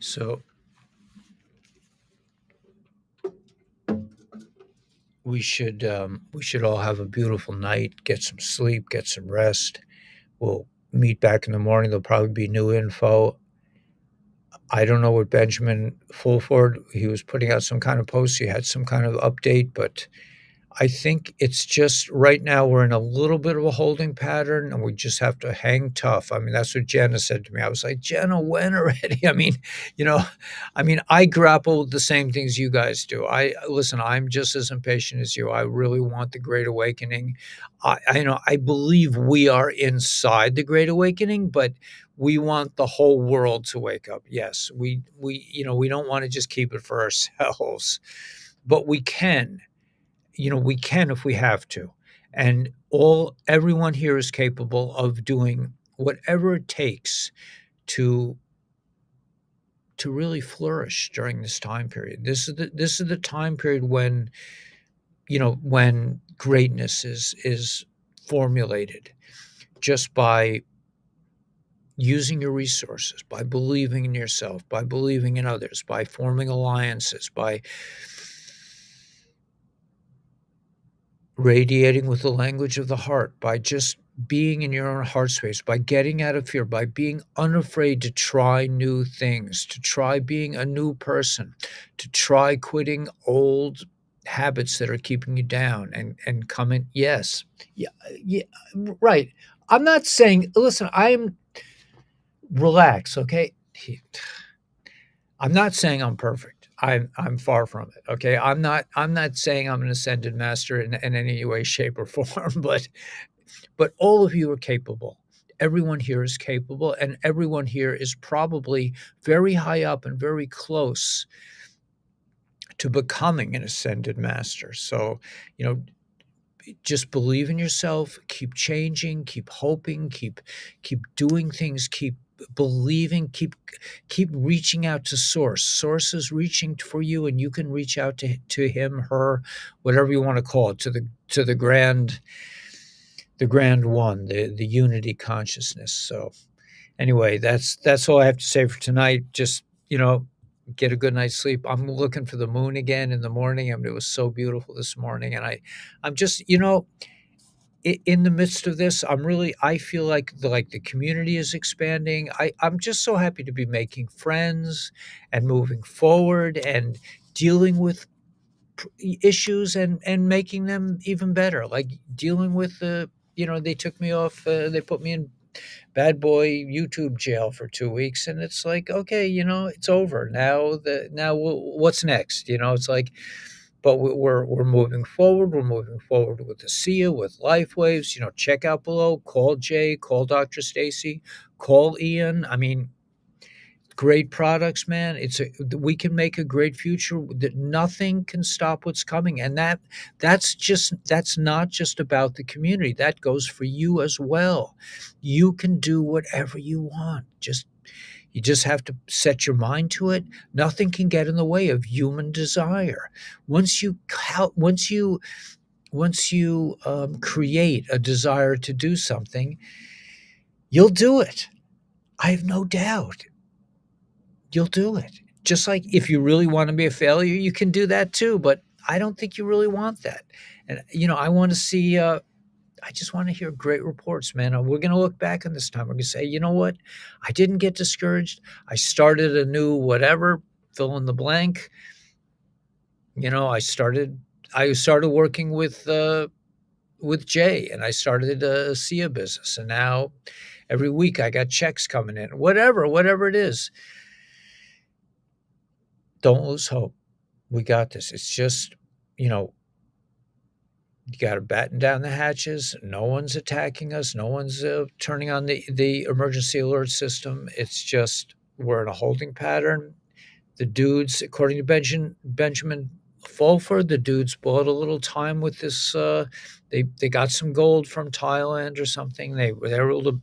So we should all have a beautiful night, get some sleep, get some rest. We'll meet back in the morning. There'll probably be new info. I don't know what Benjamin Fulford, he was putting out some kind of post. He had some kind of update, but I think it's just right now we're in a little bit of a holding pattern and we just have to hang tough. I mean, that's what Jenna said to me. I was like, Jenna, when already? You know, I grapple with the same things you guys do. Listen, I'm just as impatient as you. I really want the Great Awakening. I believe we are inside the Great Awakening, but we want the whole world to wake up. Yes, we don't want to just keep it for ourselves, but we can if we have to. And everyone here is capable of doing whatever it takes to really flourish during this time period. This is the time period when greatness is formulated just by using your resources, by believing in yourself, by believing in others, by forming alliances, by radiating with the language of the heart, by just being in your own heart space, by getting out of fear, by being unafraid to try new things, to try being a new person, to try quitting old habits that are keeping you down and coming. Yes. Yeah, yeah, right. I'm not saying listen, I'm relax, okay? I'm not saying I'm perfect. I'm far from it, okay? I'm not saying I'm an ascended master in any way, shape, or form, but all of you are capable. Everyone here is capable, and everyone here is probably very high up and very close to becoming an ascended master. So, you know, just believe in yourself, keep changing, keep hoping, keep doing things, keep believing, keep reaching out to source. Source is reaching for you, and you can reach out to him, her, whatever you want to call it, to the grand one, the unity consciousness. So anyway, that's all I have to say for tonight. Just, get a good night's sleep. I'm looking for the moon again in the morning. I mean, it was so beautiful this morning, and I'm just, in the midst of this, I feel like the community is expanding. I'm just so happy to be making friends and moving forward and dealing with issues and making them even better. Like dealing with they took me off. They put me in bad boy YouTube jail for 2 weeks, and it's like, okay, it's over now. What's next? It's like, but we're moving forward. We're moving forward with the SIA, with Life Waves. Check out below. Call Jay. Call Dr. Stacy. Call Ian. I mean, great products, man. We can make a great future. That nothing can stop what's coming, and that's not just about the community. That goes for you as well. You can do whatever you want. You just have to set your mind to it. Nothing can get in the way of human desire. Once you create a desire to do something, you'll do it. I have no doubt. You'll do it. Just like if you really want to be a failure, you can do that too. But I don't think you really want that. And I want to see. I just want to hear great reports, man. We're going to look back on this time. We're going to say, you know what? I didn't get discouraged. I started a new whatever, fill in the blank. I started working with Jay, and I started a SIA business, and now every week I got checks coming in. Whatever it is, don't lose hope. We got this. It's just, you know, you got to batten down the hatches. No one's attacking us. No one's turning on the emergency alert system. It's just we're in a holding pattern. The dudes, according to Benjamin Fulford, the dudes bought a little time with this. They got some gold from Thailand or something. They were able to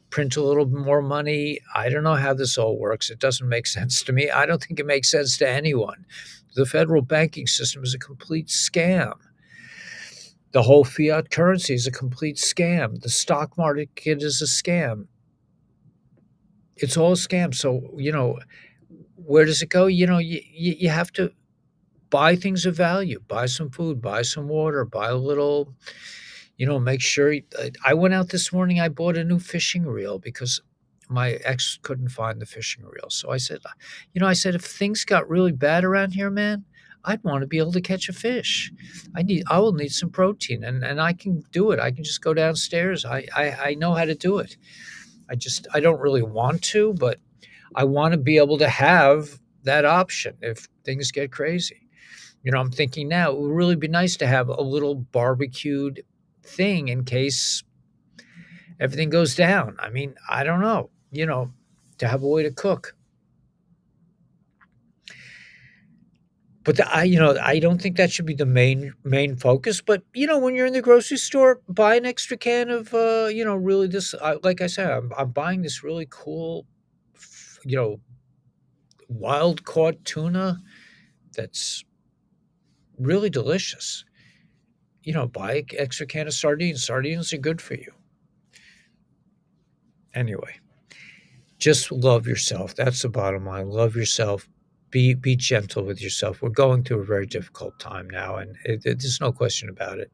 print a little more money. I don't know how this all works. It doesn't make sense to me. I don't think it makes sense to anyone. The federal banking system is a complete scam. The whole fiat currency is a complete scam. The stock market is a scam. It's all a scam. So, where does it go? You have to buy things of value, buy some food, buy some water, buy a little, make sure. I went out this morning, I bought a new fishing reel because my ex couldn't find the fishing reel. So I said, if things got really bad around here, man, I'd want to be able to catch a fish. I will need some protein, and I can do it. I can just go downstairs. I know how to do it. I don't really want to, but I want to be able to have that option if things get crazy. I'm thinking now it would really be nice to have a little barbecued thing in case everything goes down. I mean, I don't know, to have a way to cook. But I don't think that should be the main focus. But when you're in the grocery store, buy an extra can of really this. Like I said, I'm buying this really cool, you know, wild caught tuna that's really delicious. Buy an extra can of sardines. Sardines are good for you. Anyway, just love yourself. That's the bottom line. Love yourself. Be gentle with yourself. We're going through a very difficult time now, and there's no question about it.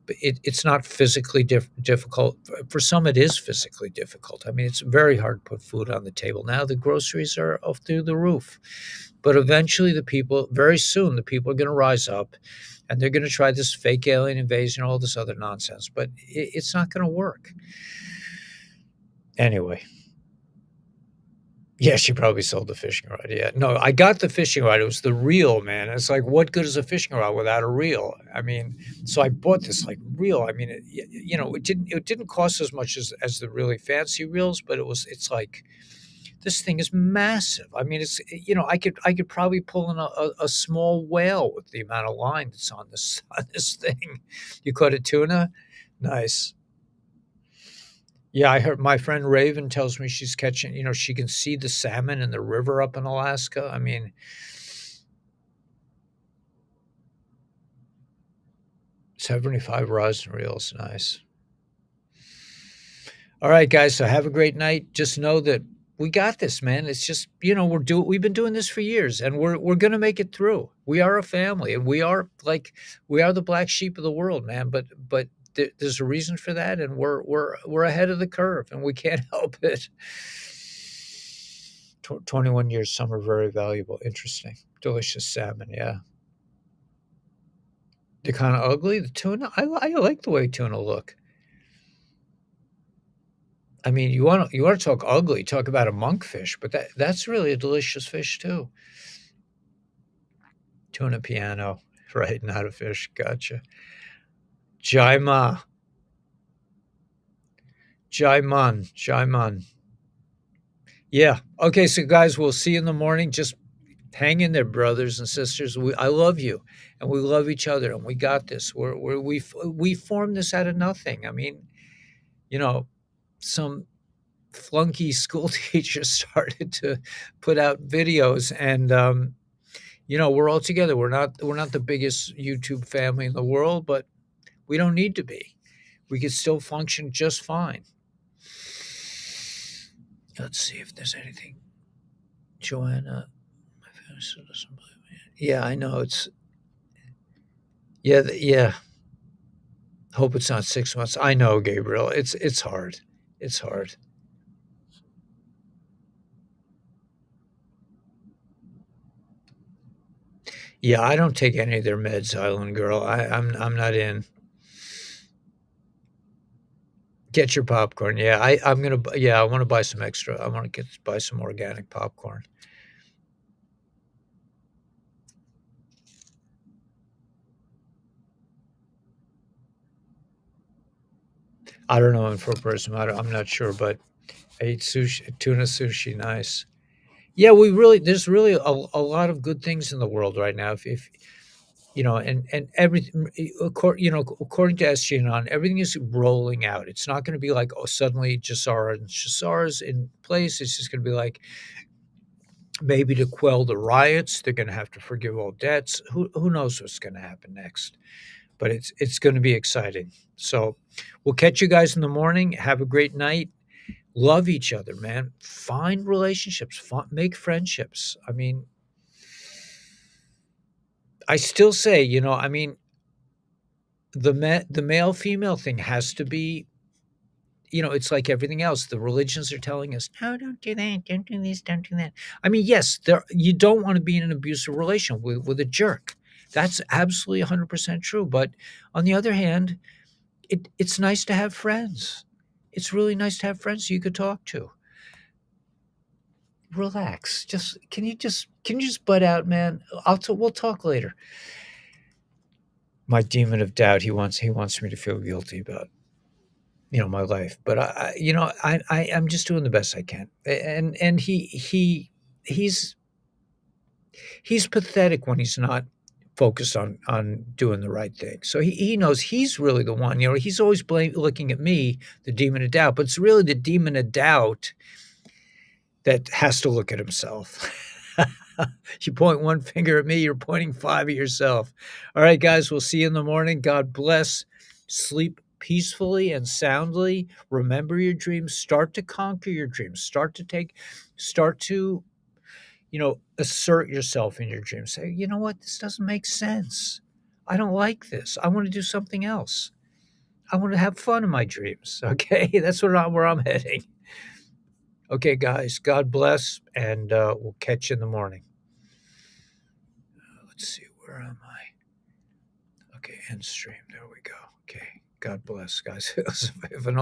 But it's not physically difficult. For some, it is physically difficult. I mean, it's very hard to put food on the table. Now the groceries are off through the roof. But eventually very soon, the people are going to rise up, and they're going to try this fake alien invasion, all this other nonsense. But it's not going to work. Anyway, yeah, she probably sold the fishing rod, yeah. No, I got the fishing rod, it was the reel, man. It's like, what good is a fishing rod without a reel? I mean, so I bought this, like, reel. I mean, it didn't cost as much as the really fancy reels, but it's like, this thing is massive. I mean, I could probably pull in a small whale with the amount of line that's on this on this thing. You caught a tuna? Nice. Yeah, I heard my friend Raven tells me she's catching, she can see the salmon in the river up in Alaska. I mean, 75 rods and reels. Nice. All right, guys. So have a great night. Just know that we got this, man. It's just, we've been doing this for years and we're gonna make it through. We are a family and we are the black sheep of the world, man. But there's a reason for that, and we're ahead of the curve and we can't help it. 21 years, some are very valuable. Interesting. Delicious salmon, yeah. They're kinda ugly, the tuna? I like the way tuna look. I mean, you wanna talk ugly, talk about a monkfish, but that's really a delicious fish too. Tuna piano, right, not a fish, gotcha. Jaiman, Jaiman. Yeah. Okay, so guys, we'll see you in the morning. Just hang in there, brothers and sisters. I love you, and we love each other, and we got this. We formed this out of nothing. I mean, you know, some flunky school teachers started to put out videos, and we're all together. We're not the biggest YouTube family in the world, but we don't need to be. We could still function just fine. Let's see if there's anything. Joanna, my family still doesn't believe me. Yeah, I know it's yeah, yeah. Hope it's not 6 months. I know, Gabriel. It's hard. It's hard. Yeah, I don't take any of their meds, Island Girl. I'm not in. Get your popcorn. Yeah, I'm gonna. Yeah, I want to buy some extra. I want to buy some organic popcorn. I don't know in for a person. I'm not sure, but I eat sushi, tuna sushi. Nice. Yeah, there's really a lot of good things in the world right now. If and everything, according to SGNon, everything is rolling out. It's not going to be like, oh, suddenly Jassara and Shassar's in place. It's just going to be like, maybe to quell the riots, they're going to have to forgive all debts. Who knows what's going to happen next? But it's going to be exciting. So we'll catch you guys in the morning. Have a great night. Love each other, man. Find relationships. Make friendships. I mean, I still say, I mean, the male female thing has to be, it's like everything else. The religions are telling us, no, don't do that, don't do this, don't do that. I mean, yes, you don't want to be in an abusive relation with a jerk. That's absolutely 100% true. But on the other hand, it's nice to have friends. It's really nice to have friends you could talk to. Relax. Can you just butt out, man? We'll talk later. My demon of doubt. He wants me to feel guilty about my life, but I'm just doing the best I can, and he's he's pathetic when he's not focused on doing the right thing. So he knows he's really the one. He's always looking at me, the demon of doubt, but it's really the demon of doubt that has to look at himself. You point one finger at me, you're pointing five at yourself. All right, guys, we'll see you in the morning. God bless. Sleep peacefully and soundly. Remember your dreams. Start to conquer your dreams. Start to, assert yourself in your dreams. Say, you know what? This doesn't make sense. I don't like this. I want to do something else. I want to have fun in my dreams. Okay, that's where I'm heading. Okay, guys, God bless, and we'll catch you in the morning. Let's see, where am I? Okay, end stream. There we go. Okay, God bless, guys. If an